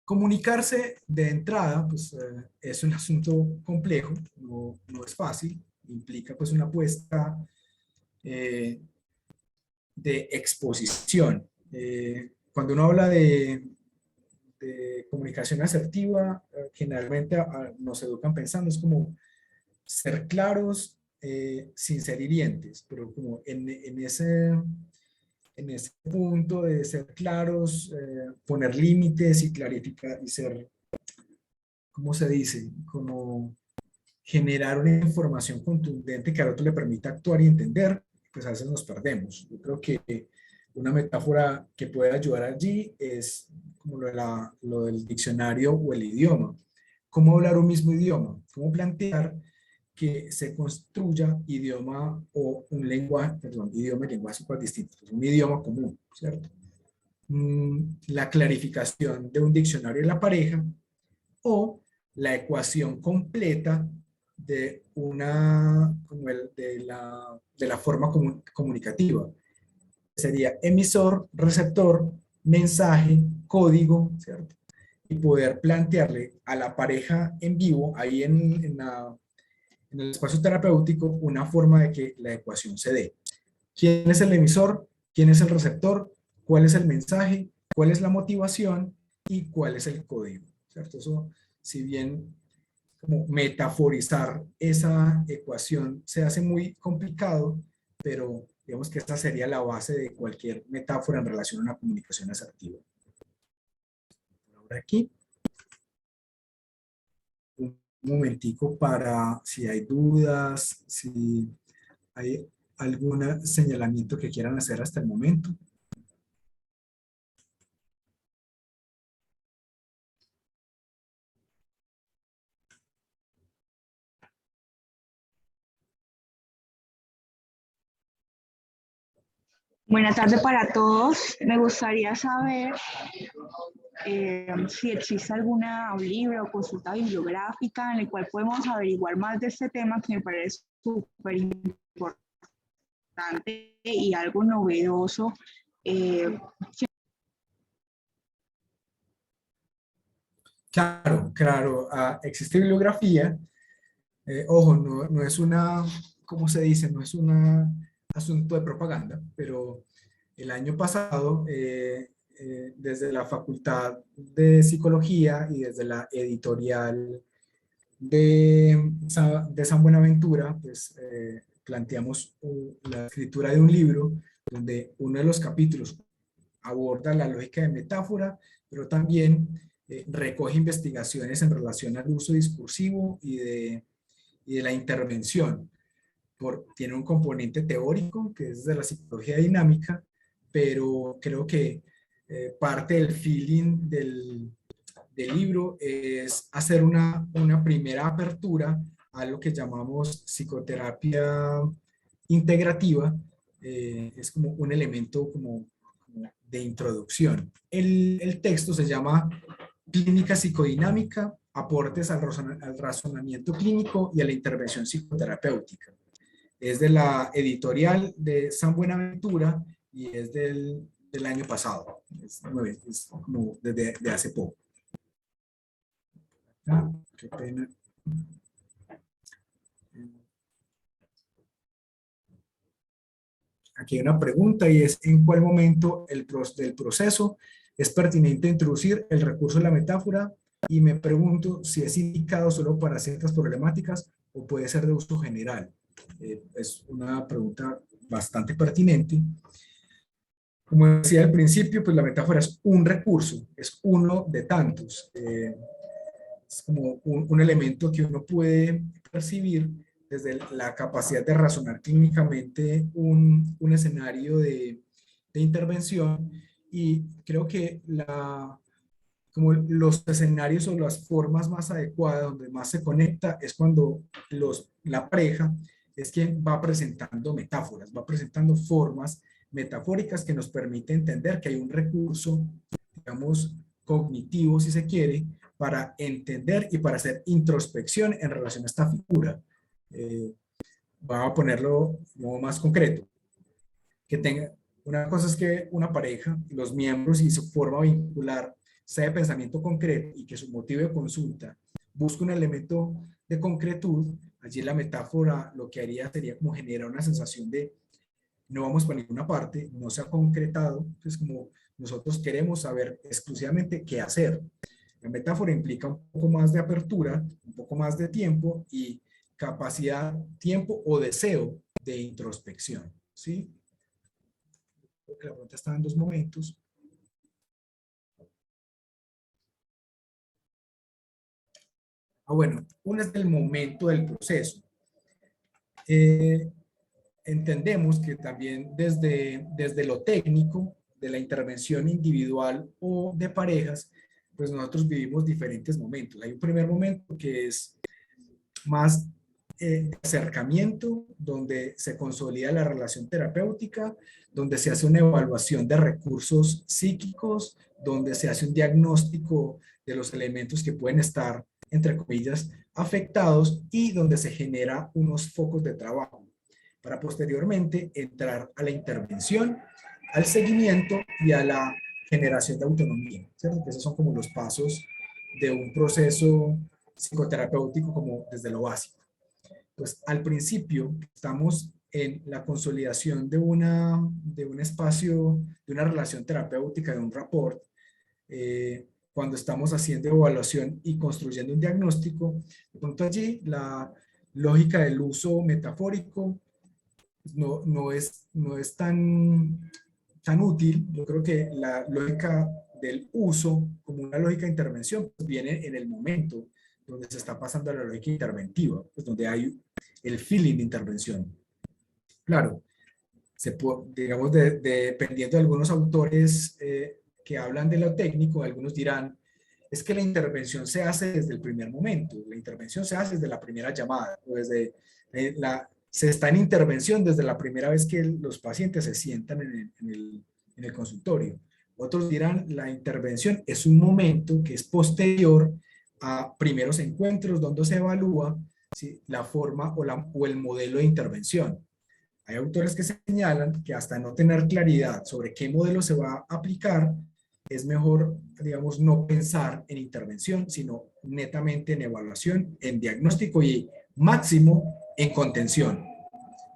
Comunicarse de entrada pues, es un asunto complejo, no es fácil, implica pues una apuesta de exposición. Cuando uno habla de comunicación asertiva, generalmente nos educan pensando, es como ser claros sin ser hirientes, pero como en ese punto de ser claros, poner límites y clarificar y ser, ¿cómo se dice? Como generar una información contundente que al otro le permita actuar y entender, pues a veces nos perdemos. Yo creo que una metáfora que puede ayudar allí es como lo del diccionario o el idioma. ¿Cómo hablar un mismo idioma? ¿Cómo plantear que se construya idioma o un lenguaje, perdón, idioma y lenguaje son distintos, un idioma común, ¿cierto? La clarificación de un diccionario de la pareja o la ecuación completa de de la forma comunicativa. Sería emisor, receptor, mensaje, código, ¿cierto? Y poder plantearle a la pareja en vivo, ahí en el espacio terapéutico, una forma de que la ecuación se dé. ¿Quién es el emisor? ¿Quién es el receptor? ¿Cuál es el mensaje? ¿Cuál es la motivación? ¿Y cuál es el código? ¿Cierto? Eso, si bien como metaforizar esa ecuación se hace muy complicado, pero digamos que esta sería la base de cualquier metáfora en relación a una comunicación asertiva. Ahora aquí, un momentico para si hay dudas, si hay algún señalamiento que quieran hacer hasta el momento. Buenas tardes para todos. Me gustaría saber si existe algún libro o consulta bibliográfica en el cual podemos averiguar más de este tema que me parece súper importante y algo novedoso. Claro, claro, existe bibliografía. Ojo, no es una, ¿cómo se dice? No es un asunto de propaganda, pero el año pasado, desde la Facultad de Psicología y desde la editorial de San Buenaventura, pues planteamos la escritura de un libro donde uno de los capítulos aborda la lógica de metáfora, pero también recoge investigaciones en relación al uso discursivo y de la intervención. Tiene un componente teórico, que es de la psicología dinámica, pero creo que parte del feeling del libro es hacer una primera apertura a lo que llamamos psicoterapia integrativa. Es como un elemento como de introducción. El texto se llama Clínica Psicodinámica, aportes al razonamiento clínico y a la intervención psicoterapéutica. Es de la editorial de San Buenaventura y es del año pasado. Es como desde hace poco. Ah, qué pena. Aquí hay una pregunta y es: ¿en cuál momento del proceso es pertinente introducir el recurso de la metáfora? Y me pregunto si es indicado solo para ciertas problemáticas o puede ser de uso general. Es una pregunta bastante pertinente. Como decía al principio, pues la metáfora es un recurso, es uno de tantos. Es como un elemento que uno puede percibir desde la capacidad de razonar clínicamente un escenario de intervención, y creo que como los escenarios o las formas más adecuadas, donde más se conecta, es cuando la pareja es quien va presentando metáforas, va presentando formas metafóricas que nos permite entender que hay un recurso, digamos, cognitivo, si se quiere, para entender y para hacer introspección en relación a esta figura. Vamos a ponerlo como más concreto. Una cosa es que una pareja, los miembros y su forma vincular sea de pensamiento concreto y que su motivo de consulta busque un elemento de concretud. Allí la metáfora lo que haría sería como generar una sensación de no vamos para ninguna parte, no se ha concretado, entonces como nosotros queremos saber exclusivamente qué hacer. La metáfora implica un poco más de apertura, un poco más de tiempo y capacidad, tiempo o deseo de introspección, ¿sí? Creo que la pregunta está en dos momentos. Bueno, uno es el momento del proceso. Entendemos que también desde lo técnico, de la intervención individual o de parejas, pues nosotros vivimos diferentes momentos. Hay un primer momento que es más acercamiento, donde se consolida la relación terapéutica, donde se hace una evaluación de recursos psíquicos, donde se hace un diagnóstico de los elementos que pueden estar, entre comillas, afectados y donde se genera unos focos de trabajo para posteriormente entrar a la intervención, al seguimiento y a la generación de autonomía, ¿cierto? Que esos son como los pasos de un proceso psicoterapéutico como desde lo básico. Pues al principio estamos en la consolidación de un espacio, de una relación terapéutica, de un rapport, cuando estamos haciendo evaluación y construyendo un diagnóstico. De pronto allí la lógica del uso metafórico no es tan útil. Yo creo que la lógica del uso como una lógica de intervención pues viene en el momento donde se está pasando a la lógica interventiva, pues donde hay el feeling de intervención. Claro, digamos, dependiendo de algunos autores que hablan de lo técnico, algunos dirán, es que la intervención se hace desde el primer momento, la intervención se hace desde la primera llamada, o desde se está en intervención desde la primera vez que los pacientes se sientan en el consultorio. Otros dirán, la intervención es un momento que es posterior a primeros encuentros donde se evalúa, ¿sí?, la forma o el modelo de intervención. Hay autores que señalan que hasta no tener claridad sobre qué modelo se va a aplicar, es mejor, digamos, no pensar en intervención, sino netamente en evaluación, en diagnóstico y máximo en contención.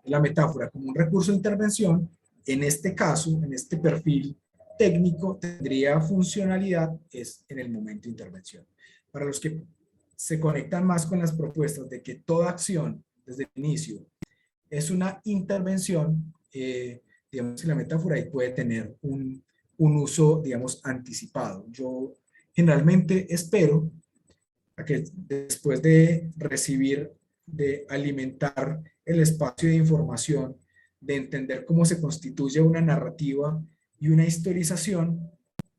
La metáfora como un recurso de intervención, en este caso, en este perfil técnico, tendría funcionalidad es en el momento de intervención. Para los que se conectan más con las propuestas de que toda acción desde el inicio es una intervención, digamos que la metáfora ahí puede tener un uso, digamos, anticipado. Yo generalmente espero a que después de recibir, de alimentar el espacio de información, de entender cómo se constituye una narrativa y una historización,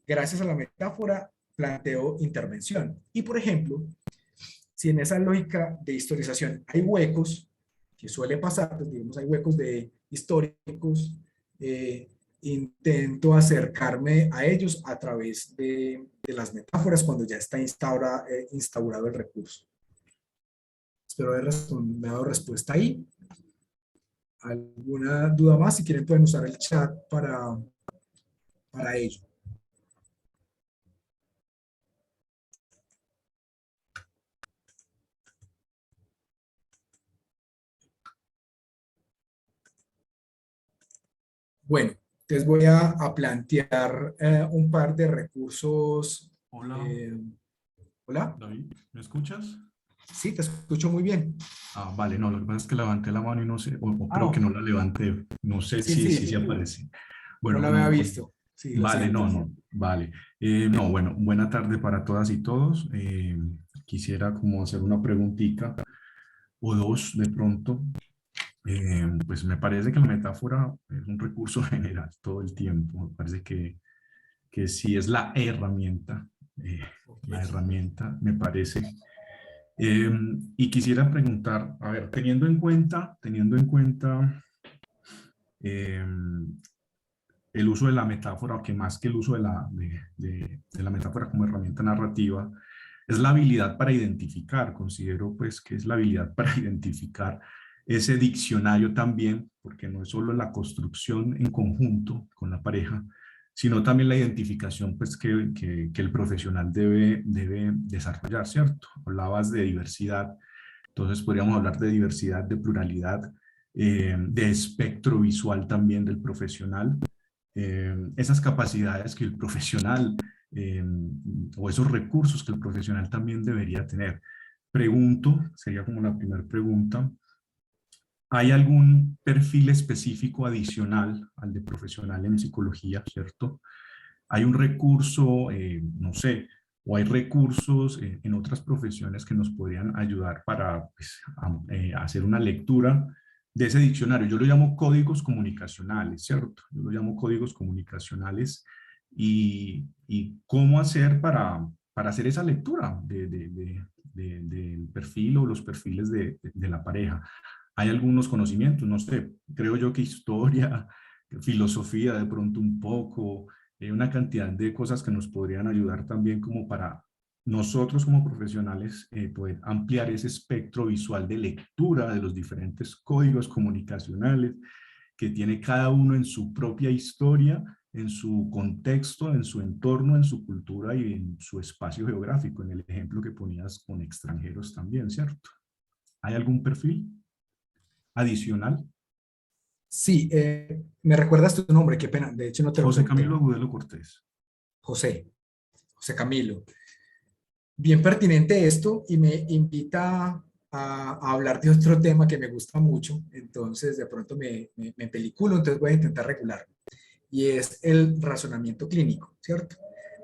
gracias a la metáfora planteo intervención. Y por ejemplo, si en esa lógica de historización hay huecos, que suele pasar, pues digamos hay huecos de históricos, intento acercarme a ellos a través de las metáforas cuando ya está instaurado el recurso. Espero haber dado respuesta ahí. ¿Alguna duda más? Si quieren pueden usar el chat para ello. Bueno, entonces voy a plantear un par de recursos. Hola. Hola. David, ¿me escuchas? Sí, te escucho muy bien. Ah, vale, no, lo que pasa es que levanté la mano y no sé, o creo que no la levanté, no sé si aparece. Bueno, no la había visto. Sí, vale, no, vale. No, bueno, buena tarde para todas y todos. Quisiera como hacer una preguntita o dos de pronto. Pues me parece que la metáfora es un recurso general todo el tiempo. Me parece que sí es la herramienta, me parece. Y quisiera preguntar, a ver, teniendo en cuenta el uso de la metáfora, o que más que el uso de la metáfora como herramienta narrativa, es la habilidad para identificar, considero pues que es la habilidad para identificar ese diccionario también, porque no es solo la construcción en conjunto con la pareja, sino también la identificación pues, que el profesional debe desarrollar, ¿cierto? Hablabas de diversidad, entonces podríamos hablar de diversidad, de pluralidad, de espectro visual también del profesional, esas capacidades que el profesional o esos recursos que el profesional también debería tener. pregunto, sería como la primera pregunta, ¿hay algún perfil específico adicional al de profesional en psicología, cierto? ¿Hay un recurso, no sé, o hay recursos en otras profesiones que nos podrían ayudar para pues, hacer una lectura de ese diccionario? Yo lo llamo códigos comunicacionales, ¿cierto? Yo lo llamo códigos comunicacionales y cómo hacer para hacer esa lectura del perfil o los perfiles de la pareja. Hay algunos conocimientos, no sé, creo yo que historia, filosofía de pronto un poco, una cantidad de cosas que nos podrían ayudar también como para nosotros como profesionales poder ampliar ese espectro visual de lectura de los diferentes códigos comunicacionales que tiene cada uno en su propia historia, en su contexto, en su entorno, en su cultura y en su espacio geográfico, en el ejemplo que ponías con extranjeros también, ¿cierto? ¿Hay algún perfil adicional? Sí, me recuerdas tu nombre, qué pena, de hecho no te lo José pregunté. Camilo Agudelo Cortés. José, José Camilo. Bien pertinente esto y me invita a hablar de otro tema que me gusta mucho, entonces de pronto me peliculo, entonces voy a intentar regularlo. Y es el razonamiento clínico, ¿cierto?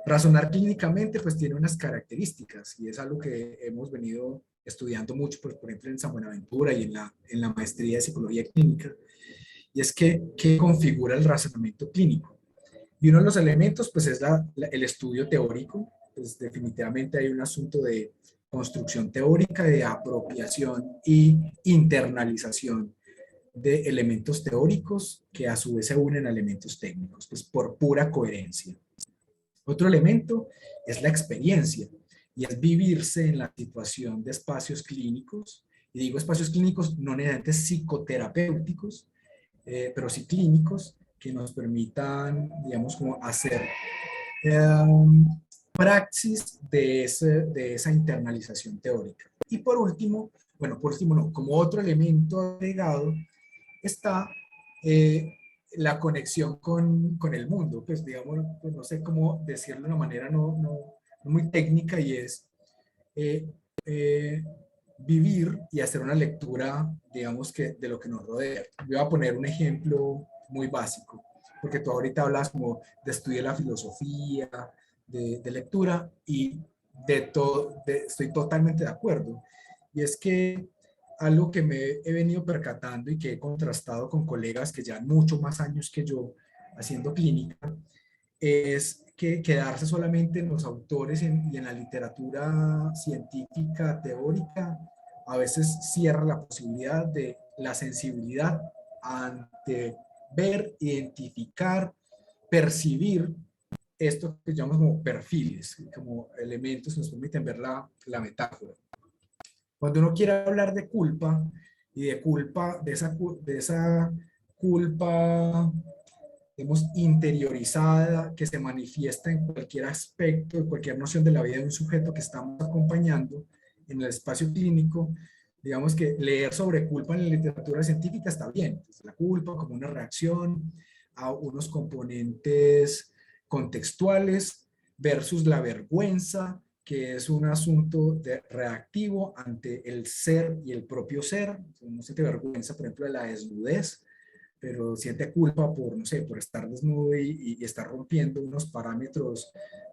Razonar clínicamente pues tiene unas características y es algo que hemos venido estudiando mucho, pues, por ejemplo en San Buenaventura y en la maestría de psicología clínica, y es que ¿qué configura el razonamiento clínico? Y uno de los elementos pues es el estudio teórico, pues definitivamente hay un asunto de construcción teórica, de apropiación y internalización de elementos teóricos que a su vez se unen a elementos técnicos, pues por pura coherencia. Otro elemento es la experiencia y es vivirse en la situación de espacios clínicos, y digo espacios clínicos no necesariamente psicoterapéuticos, pero sí clínicos que nos permitan, digamos, como hacer praxis de esa internalización teórica. Y por último, bueno, por último no, como otro elemento agregado, está la conexión con el mundo, pues digamos, pues no sé cómo decirlo de una manera no muy técnica, y es eh, eh, vivir y hacer una lectura, digamos, que de lo que nos rodea. Yo voy a poner un ejemplo muy básico, porque tú ahorita hablas como de estudiar la filosofía, de lectura, y estoy totalmente de acuerdo. Y es que algo que me he venido percatando y que he contrastado con colegas que llevan mucho más años que yo haciendo clínica, es que quedarse solamente en los autores y en la literatura científica, teórica, a veces cierra la posibilidad de la sensibilidad ante ver, identificar, percibir esto que llamamos como perfiles, como elementos que nos permiten ver la metáfora. Cuando uno quiere hablar de culpa y de culpa, de esa culpa, digamos, interiorizada, que se manifiesta en cualquier aspecto, en cualquier noción de la vida de un sujeto que estamos acompañando en el espacio clínico, digamos que leer sobre culpa en la literatura científica está bien. La culpa como una reacción a unos componentes contextuales versus la vergüenza, que es un asunto reactivo ante el ser y el propio ser. Uno siente vergüenza, por ejemplo, de la desnudez, pero siente culpa por, no sé, por estar desnudo y estar rompiendo unos parámetros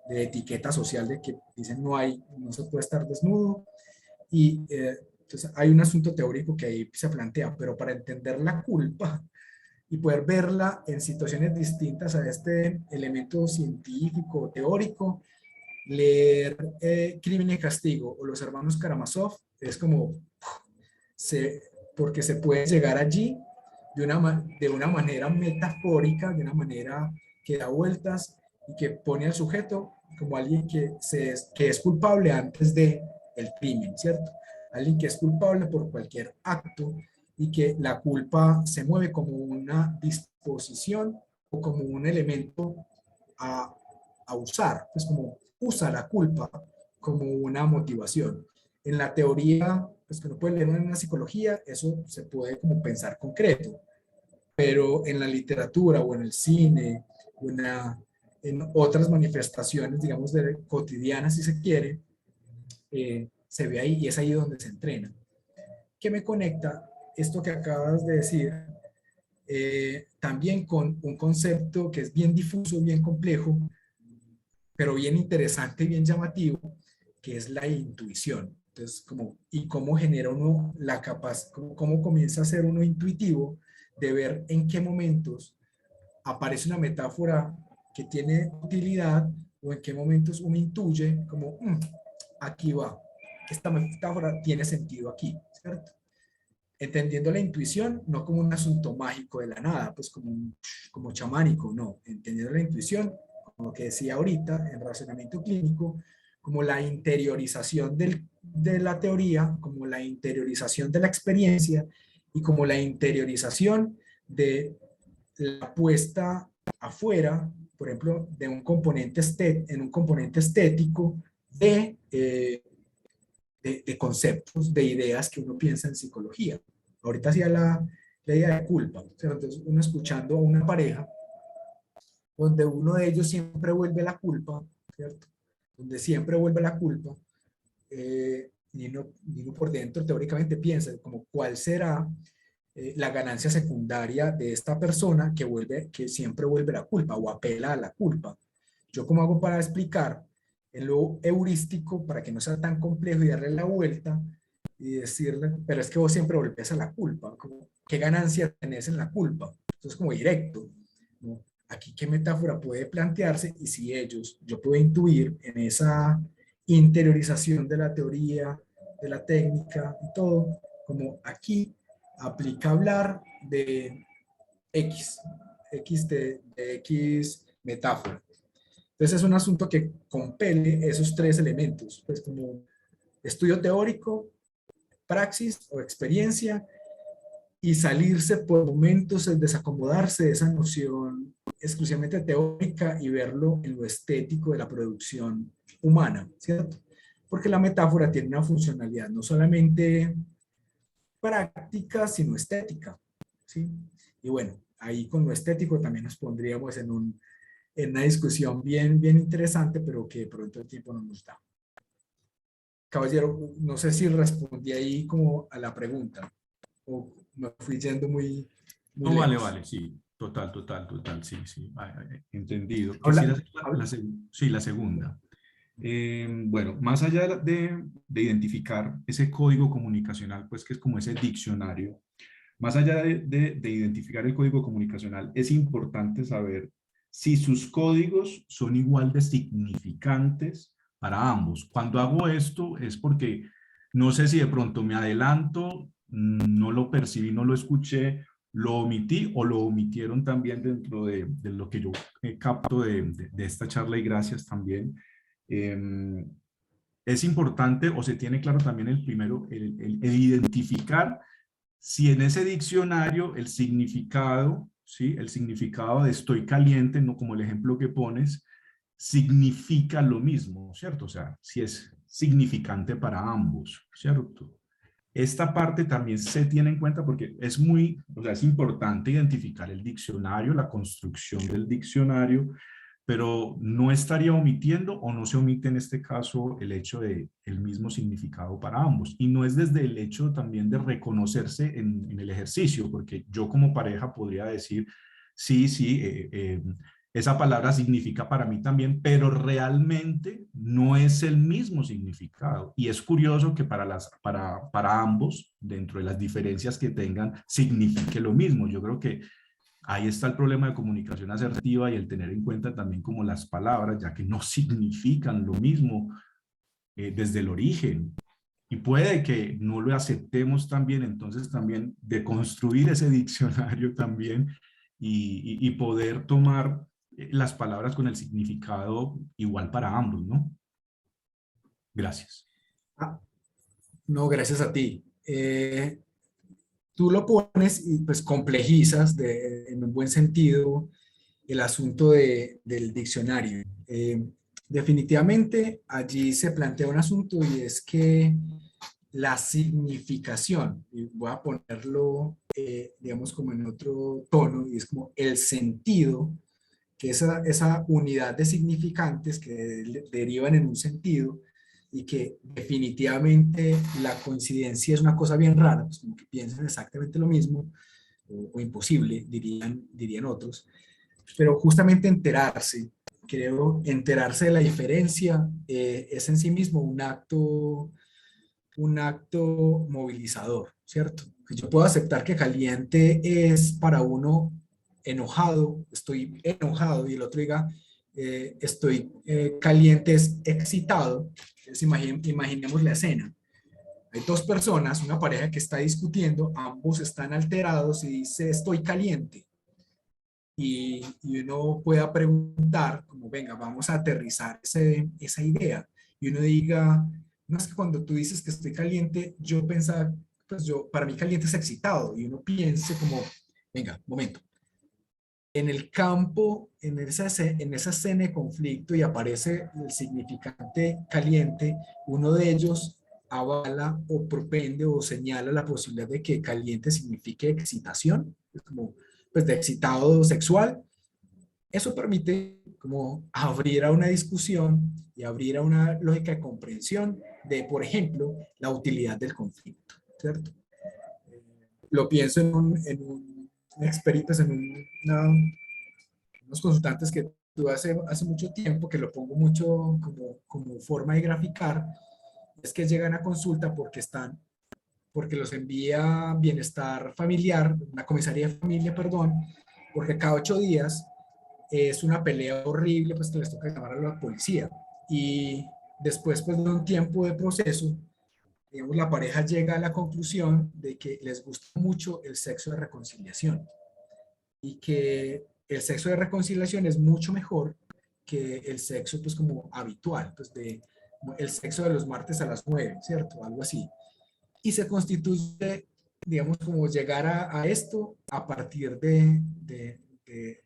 de etiqueta social de que dicen no se puede estar desnudo. Y entonces hay un asunto teórico que ahí se plantea, pero para entender la culpa y poder verla en situaciones distintas a este elemento científico, teórico, leer Crimen y Castigo o Los Hermanos Karamazov es como, porque se puede llegar allí de una manera metafórica, de una manera que da vueltas y que pone al sujeto como alguien que es culpable antes de el crimen, ¿cierto? Alguien que es culpable por cualquier acto y que la culpa se mueve como una disposición o como un elemento a usar, pues como usa la culpa como una motivación. En la teoría, pues que no puede leer en la psicología, eso se puede como pensar concreto, pero en la literatura o en el cine o en otras manifestaciones, digamos, cotidianas, si se quiere, se ve ahí y es ahí donde se entrena. ¿Qué me conecta esto que acabas de decir? También con un concepto que es bien difuso, bien complejo, pero bien interesante, bien llamativo, que es la intuición. Entonces, ¿y cómo genera uno la capacidad, cómo comienza a ser uno intuitivo de ver en qué momentos aparece una metáfora que tiene utilidad o en qué momentos uno intuye como, aquí va, esta metáfora tiene sentido aquí, ¿cierto? Entendiendo la intuición no como un asunto mágico de la nada, pues como chamánico, no. Entendiendo la intuición, como lo que decía ahorita, en razonamiento clínico, como la interiorización de la teoría, como la interiorización de la experiencia y como la interiorización de la puesta afuera, por ejemplo, de un componente en un componente estético de conceptos, de ideas que uno piensa en psicología. Ahorita hacía la idea de culpa, ¿cierto? Entonces uno escuchando a una pareja, donde uno de ellos siempre vuelve la culpa, ¿cierto? Donde siempre vuelve la culpa, y uno por dentro teóricamente piensa como cuál será la ganancia secundaria de esta persona que siempre vuelve la culpa o apela a la culpa. ¿Yo cómo hago para explicar en lo heurístico para que no sea tan complejo y darle la vuelta y decirle, pero es que vos siempre volvés a la culpa? ¿Qué ganancia tenés en la culpa? Entonces, como directo, ¿no? Aquí, ¿qué metáfora puede plantearse? Y si yo puedo intuir en esa interiorización de la teoría, de la técnica y todo, como aquí aplica hablar de X de X metáfora. Entonces es un asunto que compele esos tres elementos, pues como estudio teórico, praxis o experiencia, y salirse por momentos, desacomodarse de esa noción exclusivamente teórica y verlo en lo estético de la producción humana, ¿cierto? Porque la metáfora tiene una funcionalidad no solamente práctica, sino estética, ¿sí? Y bueno, ahí con lo estético también nos pondríamos en una discusión bien interesante, pero que de pronto el tiempo no nos da. Caballero, no sé si respondí ahí como a la pregunta o me fui yendo muy No, lejos. vale, sí, total, sí, entendido. Habla, Sí, la segunda. Bueno, más allá de identificar ese código comunicacional, pues que es como ese diccionario, más allá de identificar el código comunicacional, es importante saber si sus códigos son igual de significantes para ambos. Cuando hago esto es porque no sé si de pronto me adelanto, no lo percibí, no lo escuché, lo omití o lo omitieron también dentro de lo que yo capto de esta charla, y gracias también. Es importante, o se tiene claro también el primero, el identificar si en ese diccionario el significado, ¿sí? El significado de estoy caliente, no como el ejemplo que pones, significa lo mismo, ¿cierto? O sea, si es significante para ambos, ¿cierto? Esta parte también se tiene en cuenta porque es es importante identificar el diccionario, la construcción del diccionario, pero no estaría omitiendo o no se omite en este caso el hecho de el mismo significado para ambos. Y no es desde el hecho también de reconocerse en el ejercicio, porque yo como pareja podría decir, sí, esa palabra significa para mí también, pero realmente no es el mismo significado. Y es curioso que para ambos, dentro de las diferencias que tengan, signifique lo mismo. Yo creo que ahí está el problema de comunicación asertiva y el tener en cuenta también como las palabras, ya que no significan lo mismo desde el origen. Y puede que no lo aceptemos también, entonces también de construir ese diccionario también y poder tomar las palabras con el significado igual para ambos, ¿no? Gracias. No, gracias a ti. Tú lo pones y pues complejizas en un buen sentido el asunto del diccionario. Definitivamente allí se plantea un asunto y es que la significación, y voy a ponerlo digamos como en otro tono, y es como el sentido, que esa unidad de significantes que derivan en un sentido, y que definitivamente la coincidencia es una cosa bien rara, pues como que piensan exactamente lo mismo, o imposible, dirían otros, pero justamente enterarse, creo, enterarse de la diferencia es en sí mismo un acto movilizador, ¿cierto? Que yo puedo aceptar que caliente es para uno enojado, estoy enojado, y el otro diga, estoy caliente es excitado. Entonces imaginemos la escena. Hay dos personas, una pareja que está discutiendo, ambos están alterados y dice, estoy caliente. Y uno pueda preguntar, como venga, vamos a aterrizar esa idea. Y uno diga, no es que cuando tú dices que estoy caliente, yo pensaba, pues para mí caliente es excitado. Y uno piense como, venga, momento. En el campo, en esa escena de conflicto y aparece el significante caliente, uno de ellos avala o propende o señala la posibilidad de que caliente signifique excitación, es como pues de excitado sexual. Eso permite como abrir a una discusión y abrir a una lógica de comprensión de, por ejemplo, la utilidad del conflicto, ¿cierto? Lo pienso pues unos consultantes que tuve hace mucho tiempo, que lo pongo mucho como forma de graficar, es que llegan a consulta porque los envía bienestar familiar, una comisaría de familia, perdón, porque cada 8 días es una pelea horrible, pues que les toca llamar a la policía. Y después, pues de un tiempo de proceso, digamos, la pareja llega a la conclusión de que les gusta mucho el sexo de reconciliación y que el sexo de reconciliación es mucho mejor que el sexo, pues como habitual, pues el sexo de los martes a las 9, ¿cierto? Algo así. Y se constituye, digamos, como llegar a esto a partir de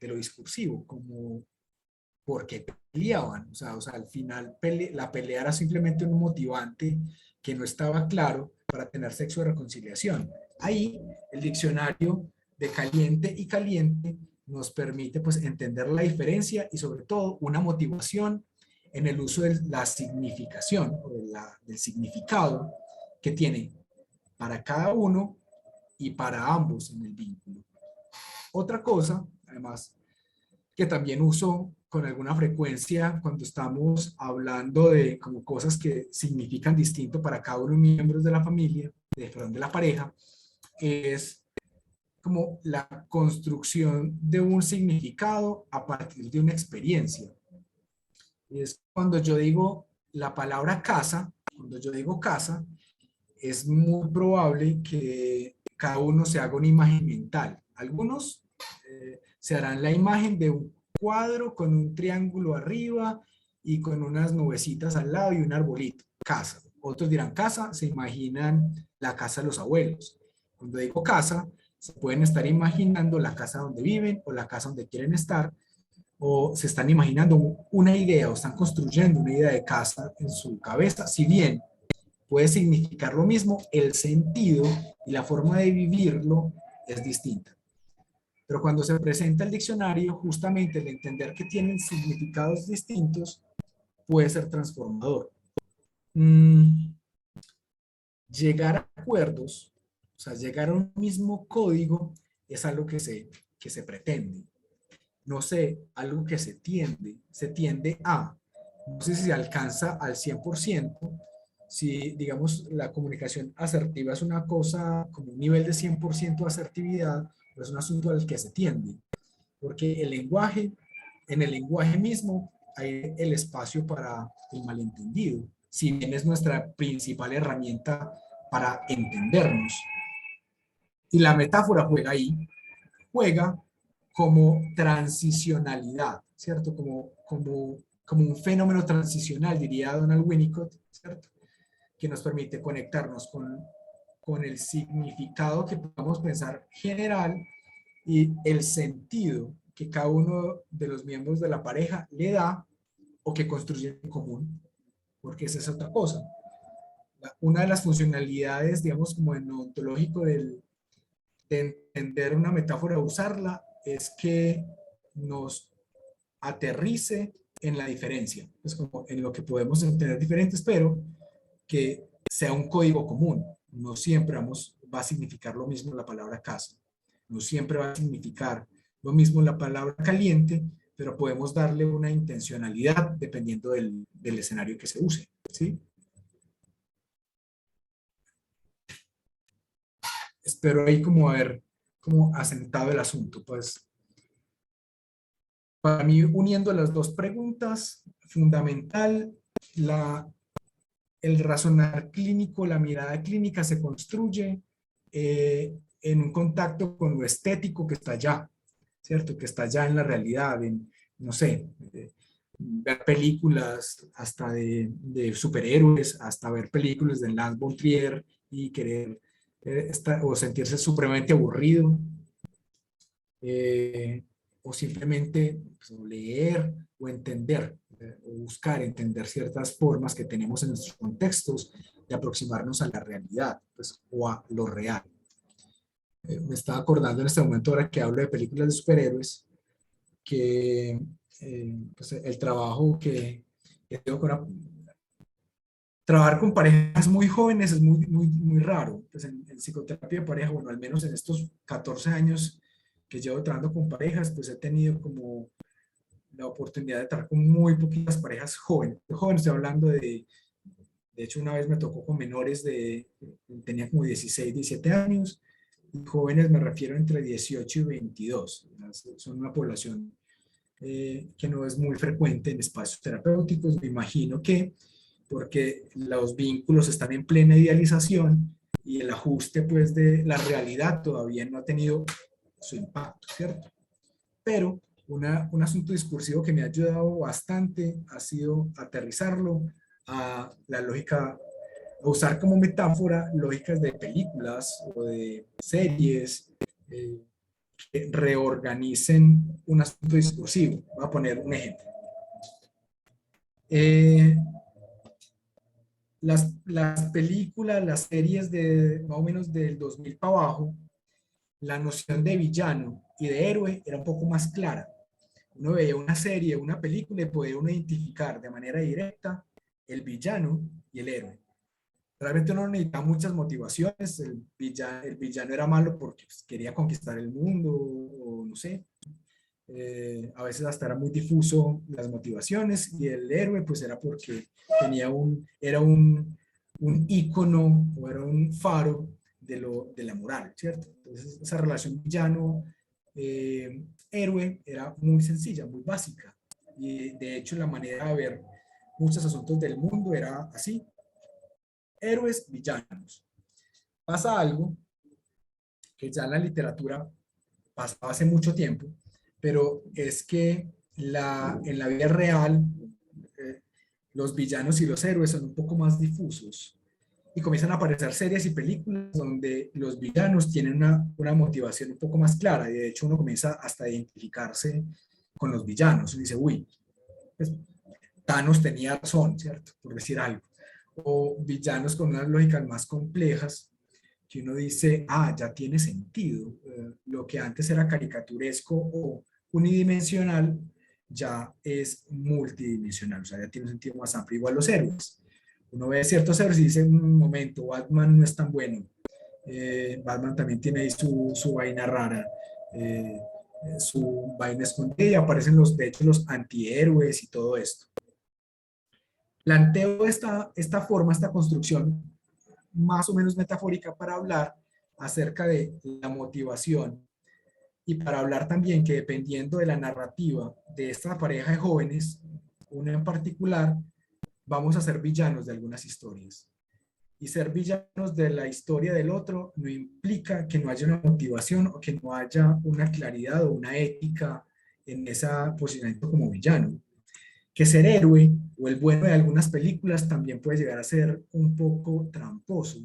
lo discursivo, como porque peleaban, o sea al final la pelea era simplemente un motivante que no estaba claro para tener sexo de reconciliación. Ahí el diccionario de caliente y caliente nos permite pues entender la diferencia y sobre todo una motivación en el uso de la significación o del significado que tiene para cada uno y para ambos en el vínculo. Otra cosa, además, que también uso con alguna frecuencia cuando estamos hablando de como cosas que significan distinto para cada uno de los miembros de la familia, de la pareja, es como la construcción de un significado a partir de una experiencia. Es cuando yo digo la palabra casa, cuando yo digo casa, es muy probable que cada uno se haga una imagen mental. Algunos se harán la imagen de un cuadro con un triángulo arriba y con unas nubecitas al lado y un arbolito, casa. Otros dirán casa, se imaginan la casa de los abuelos. Cuando digo casa, se pueden estar imaginando la casa donde viven o la casa donde quieren estar, o se están imaginando una idea o están construyendo una idea de casa en su cabeza. Si bien puede significar lo mismo, el sentido y la forma de vivirlo es distinta. Pero cuando se presenta el diccionario, justamente el entender que tienen significados distintos puede ser transformador. Llegar a acuerdos, o sea, llegar a un mismo código es algo que se pretende. No sé, algo que se tiende a, no sé si se alcanza al 100%, si, digamos, la comunicación asertiva es una cosa como un nivel de 100% de asertividad, pero es un asunto al que se tiende, porque en el lenguaje mismo hay el espacio para el malentendido, si bien es nuestra principal herramienta para entendernos. Y la metáfora juega como transicionalidad, ¿cierto? Como un fenómeno transicional, diría Donald Winnicott, ¿cierto? Que nos permite conectarnos con el significado que podamos pensar general y el sentido que cada uno de los miembros de la pareja le da o que construyen en común, porque esa es otra cosa. Una de las funcionalidades, digamos, como en lo ontológico de entender una metáfora, usarla, es que nos aterrice en la diferencia, es como en lo que podemos entender diferentes, pero que sea un código común. No siempre va a significar lo mismo la palabra casa. No siempre va a significar lo mismo la palabra caliente, pero podemos darle una intencionalidad dependiendo del escenario que se use, ¿sí? Espero ahí como haber como asentado el asunto. Pues para mí, uniendo las dos preguntas, fundamental, el razonar clínico, la mirada clínica se construye en un contacto con lo estético que está allá, ¿cierto? Que está allá en la realidad, en, no sé, ver películas hasta de superhéroes, hasta ver películas de Lars von Trier y querer o sentirse supremamente aburrido, o simplemente pues, leer o entender, o buscar entender ciertas formas que tenemos en nuestros contextos de aproximarnos a la realidad, pues, o a lo real. Me estaba acordando en este momento, ahora que hablo de películas de superhéroes, que pues, el trabajo que tengo trabajar con parejas muy jóvenes es muy raro. Pues en psicoterapia de pareja, bueno, al menos en estos 14 años que llevo trabajando con parejas, pues he tenido como la oportunidad de trabajar con muy poquitas parejas jóvenes. Jóvenes, estoy hablando de hecho una vez me tocó con menores tenía como 16, 17 años, y jóvenes me refiero entre 18 y 22. Son una población que no es muy frecuente en espacios terapéuticos. Me imagino que porque los vínculos están en plena idealización y el ajuste pues de la realidad todavía no ha tenido su impacto, ¿cierto? Pero un asunto discursivo que me ha ayudado bastante ha sido aterrizarlo a la lógica, a usar como metáfora lógicas de películas o de series que reorganicen un asunto discursivo. Voy a poner un ejemplo. Las películas, las series de más o menos del 2000 para abajo, la noción de villano y de héroe era un poco más clara. Uno veía una serie, una película y podía uno identificar de manera directa el villano y el héroe. Realmente uno no necesitaba muchas motivaciones. El villano era malo porque pues, quería conquistar el mundo o no sé. A veces hasta era muy difuso las motivaciones, y el héroe pues era porque era un ícono o era un faro de la moral, ¿cierto? Entonces esa relación villano-héroe era muy sencilla, muy básica, y de hecho la manera de ver muchos asuntos del mundo era así: héroes, villanos. Pasa algo que ya en la literatura pasaba hace mucho tiempo, pero es que en la vida real los villanos y los héroes son un poco más difusos y comienzan a aparecer series y películas donde los villanos tienen una motivación un poco más clara, y de hecho uno comienza hasta a identificarse con los villanos y dice, uy, pues, Thanos tenía razón, ¿cierto? Por decir algo. O villanos con unas lógicas más complejas que uno dice, ah, ya tiene sentido. Lo que antes era caricaturesco o unidimensional ya es multidimensional, o sea, ya tiene un sentido más amplio. Igual los héroes. Uno ve ciertos héroes y dice, un momento, Batman no es tan bueno. Batman también tiene ahí su vaina rara, su vaina escondida, y aparecen de hecho, los antihéroes y todo esto. Planteo esta forma, esta construcción más o menos metafórica para hablar acerca de la motivación, y para hablar también que dependiendo de la narrativa de esta pareja de jóvenes, una en particular, vamos a ser villanos de algunas historias. Y ser villanos de la historia del otro no implica que no haya una motivación o que no haya una claridad o una ética en ese posicionamiento como villano. Que ser héroe o el bueno de algunas películas también puede llegar a ser un poco tramposo,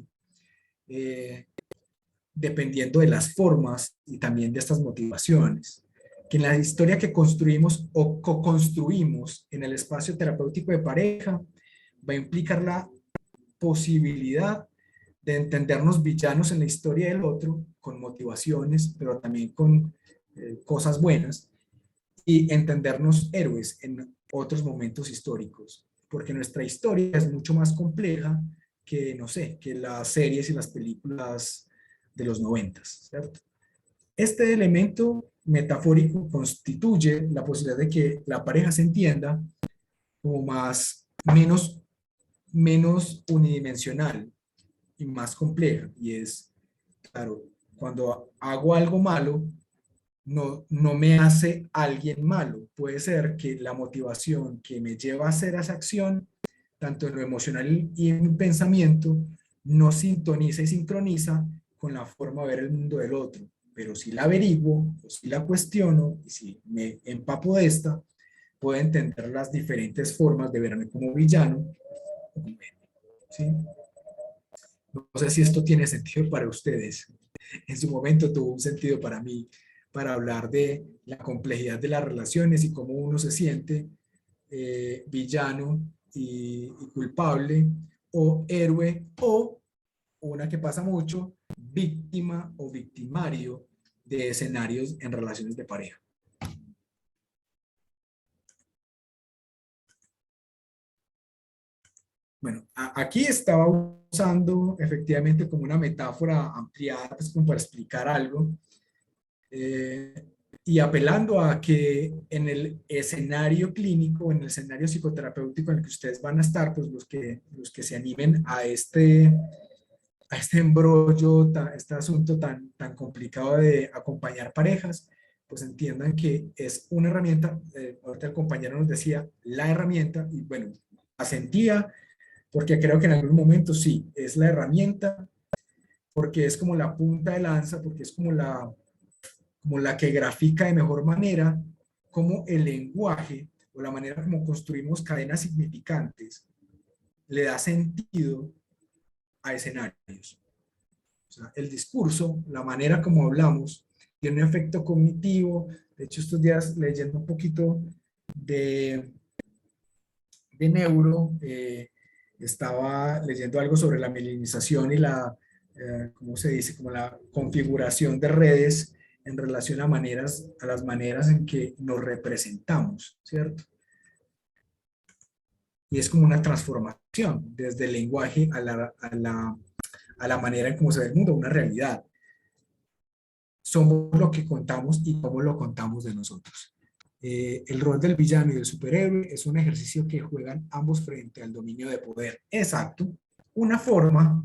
dependiendo de las formas y también de estas motivaciones. Que en la historia que construimos o co-construimos en el espacio terapéutico de pareja va a implicar la posibilidad de entendernos villanos en la historia del otro, con motivaciones, pero también con cosas buenas, y entendernos héroes en otros momentos históricos, porque nuestra historia es mucho más compleja que, no sé, que las series y las películas de los 90, ¿cierto? Este elemento metafórico constituye la posibilidad de que la pareja se entienda como menos unidimensional y más compleja. Y es, claro, cuando hago algo malo, no me hace alguien malo. Puede ser que la motivación que me lleva a hacer esa acción, tanto en lo emocional y en mi pensamiento, no sintoniza y sincroniza con la forma de ver el mundo del otro. Pero si la averiguo, o si la cuestiono, y si me empapo de esta, puedo entender las diferentes formas de verme como villano. ¿Sí? No sé si esto tiene sentido para ustedes. En su momento tuvo un sentido para mí, para hablar de la complejidad de las relaciones y cómo uno se siente villano y culpable, o héroe, o una que pasa mucho, víctima o victimario de escenarios en relaciones de pareja. Bueno, aquí estaba usando efectivamente como una metáfora ampliada, pues como para explicar algo, y apelando a que en el escenario clínico, en el escenario psicoterapéutico en el que ustedes van a estar, pues los que se animen a este embrollo, este asunto tan complicado de acompañar parejas, pues entiendan que es una herramienta. Ahorita el compañero nos decía la herramienta, y bueno, asentía, porque creo que en algún momento sí, es la herramienta, porque es como la punta de lanza, porque es como la que grafica de mejor manera cómo el lenguaje o la manera como construimos cadenas significantes le da sentido a escenarios. O sea, el discurso, la manera como hablamos, tiene un efecto cognitivo. De hecho, estos días leyendo un poquito de neuro, estaba leyendo algo sobre la mielinización y ¿cómo se dice? Como la configuración de redes en relación a las maneras en que nos representamos, ¿cierto? Y es como una transformación desde el lenguaje a la manera en cómo se ve el mundo, una realidad. Somos lo que contamos y cómo lo contamos de nosotros. El rol del villano y del superhéroe es un ejercicio que juegan ambos frente al dominio de poder. Exacto. Una forma,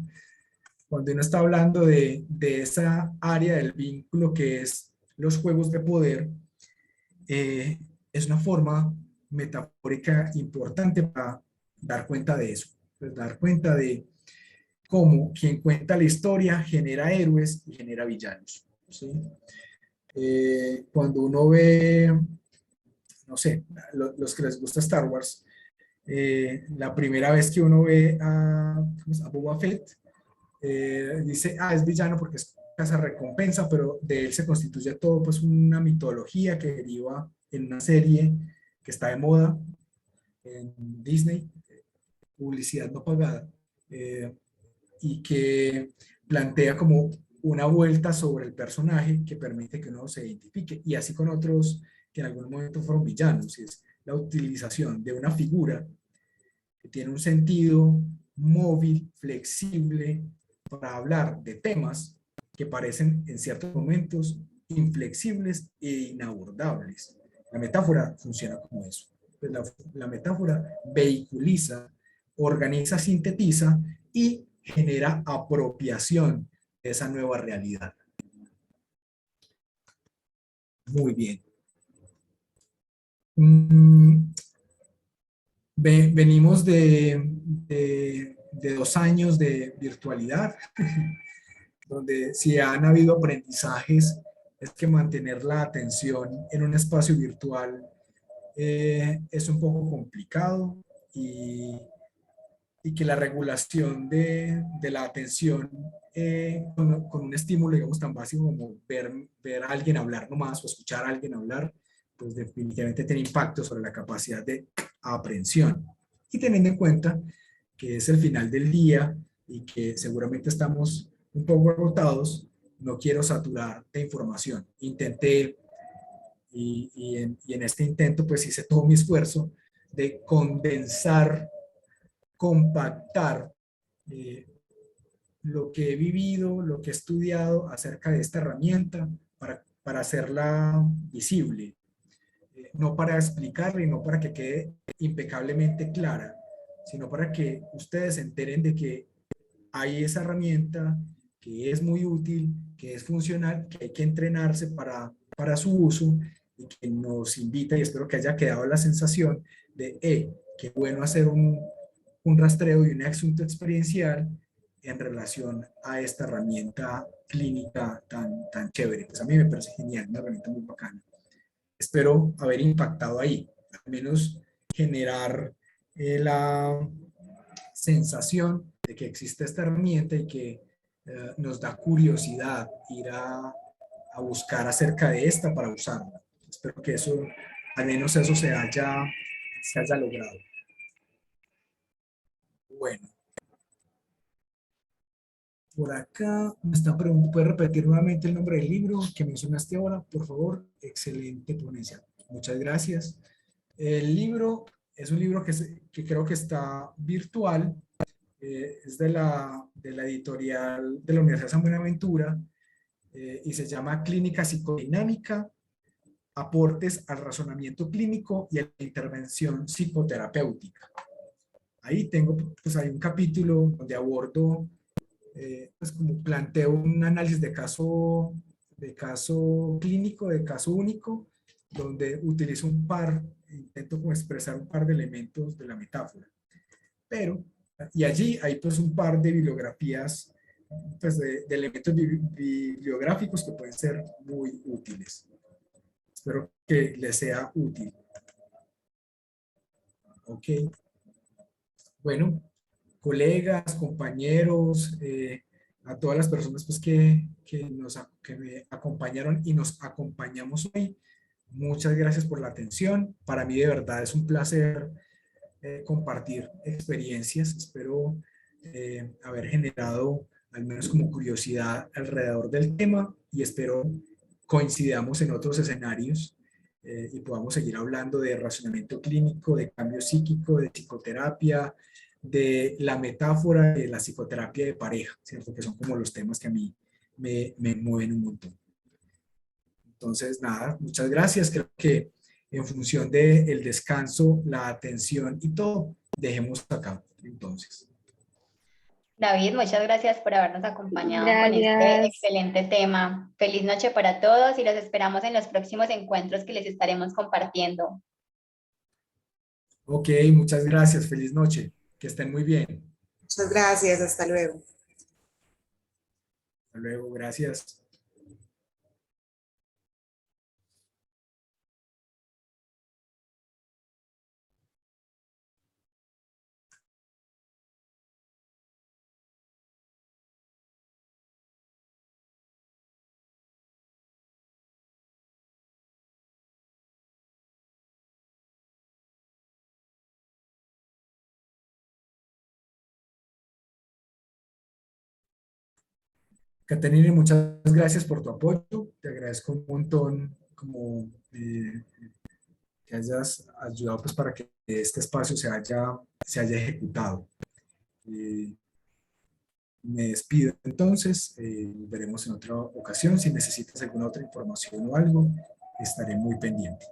cuando uno está hablando de esa área del vínculo que es los juegos de poder, es una forma metafórica importante para dar cuenta de eso, pues dar cuenta de cómo quien cuenta la historia genera héroes y genera villanos, ¿sí? Cuando uno ve, no sé, los que les gusta Star Wars, la primera vez que uno ve a Boba Fett, dice, es villano porque es cazarrecompensa, pero de él se constituye todo pues una mitología que deriva en una serie que está de moda en Disney, publicidad no pagada, y que plantea como una vuelta sobre el personaje que permite que uno se identifique, y así con otros que en algún momento fueron villanos. Y es la utilización de una figura que tiene un sentido móvil, flexible, para hablar de temas que parecen en ciertos momentos inflexibles e inabordables. La metáfora funciona como eso. Pues la metáfora vehiculiza, organiza, sintetiza y genera apropiación de esa nueva realidad. Muy bien. Venimos de 2 años de virtualidad, donde si han habido aprendizajes, es que mantener la atención en un espacio virtual es un poco complicado, y que la regulación de la atención con un estímulo, digamos, tan básico como ver a alguien hablar nomás o escuchar a alguien hablar, pues definitivamente tiene impacto sobre la capacidad de aprehensión. Y teniendo en cuenta que es el final del día y que seguramente estamos un poco agotados, no quiero saturar de información. Intenté, y en este intento pues hice todo mi esfuerzo de condensar, compactar lo que he vivido, lo que he estudiado acerca de esta herramienta para hacerla visible, no para explicarla y no para que quede impecablemente clara, sino para que ustedes se enteren de que hay esa herramienta que es muy útil, que es funcional, que hay que entrenarse para su uso y que nos invita, y espero que haya quedado la sensación de, qué bueno hacer un rastreo y un asunto experiencial en relación a esta herramienta clínica tan chévere. Pues a mí me parece genial, una herramienta muy bacana. Espero haber impactado ahí, al menos generar la sensación de que existe esta herramienta y que nos da curiosidad ir a buscar acerca de esta para usarla. Espero que eso, al menos eso se haya logrado. Bueno. Por acá me están preguntando, ¿puedes repetir nuevamente el nombre del libro que mencionaste ahora? Por favor, excelente ponencia. Muchas gracias. El libro es un libro que creo que está virtual. Es de la editorial de la Universidad de San Buenaventura y se llama Clínica Psicodinámica, aportes al razonamiento clínico y a la intervención psicoterapéutica. Ahí tengo, pues hay un capítulo donde abordo, pues como planteo un análisis de caso clínico, de caso único, donde utilizo intento como expresar un par de elementos de la metáfora. Y allí hay pues un par de bibliografías, pues de elementos bibliográficos que pueden ser muy útiles. Espero que les sea útil. Ok. Bueno, colegas, compañeros, a todas las personas pues, que me acompañaron y nos acompañamos hoy. Muchas gracias por la atención. Para mí de verdad es un placer compartir experiencias. Espero haber generado al menos como curiosidad alrededor del tema y espero coincidamos en otros escenarios y podamos seguir hablando de razonamiento clínico, de cambio psíquico, de psicoterapia, de la metáfora de la psicoterapia de pareja, ¿cierto? Que son como los temas que a mí me mueven un montón. Entonces, nada, muchas gracias. Creo que en función del descanso, la atención y todo, dejemos acá, entonces. David, muchas gracias por habernos acompañado con este Gracias. excelente tema. Feliz noche para todos y los esperamos en los próximos encuentros que les estaremos compartiendo. Ok, muchas gracias. Feliz noche. Que estén muy bien. Muchas gracias, hasta luego. Hasta luego, gracias. Caterina, muchas gracias por tu apoyo. Te agradezco un montón como que hayas ayudado pues, para que este espacio se haya ejecutado. Me despido entonces. Veremos en otra ocasión. Si necesitas alguna otra información o algo, estaré muy pendiente.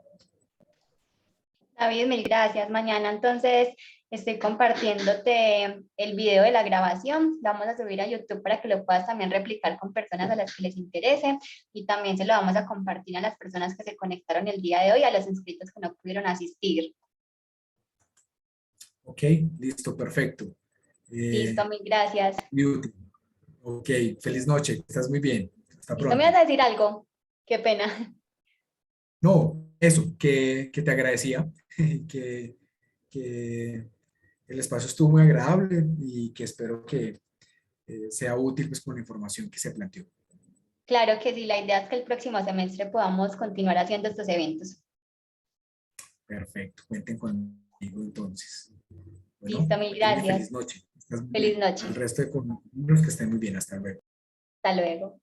David, mil gracias. Mañana entonces estoy compartiéndote el video de la grabación. Lo vamos a subir a YouTube para que lo puedas también replicar con personas a las que les interese y también se lo vamos a compartir a las personas que se conectaron el día de hoy, a los inscritos que no pudieron asistir. Ok, listo, perfecto. Listo, mil gracias. Muy útil. Ok, feliz noche. Estás muy bien. Hasta ¿Listo? pronto. ¿Me vas a decir algo? Qué pena. No, eso, que te agradecía, que el espacio estuvo muy agradable y que espero que sea útil pues, con la información que se planteó. Claro que sí, la idea es que el próximo semestre podamos continuar haciendo estos eventos. Perfecto, cuenten conmigo entonces. Bueno, Listo, mil gracias. feliz noche. Feliz noche. Al resto de compañeros que estén muy bien. Hasta luego. Hasta luego.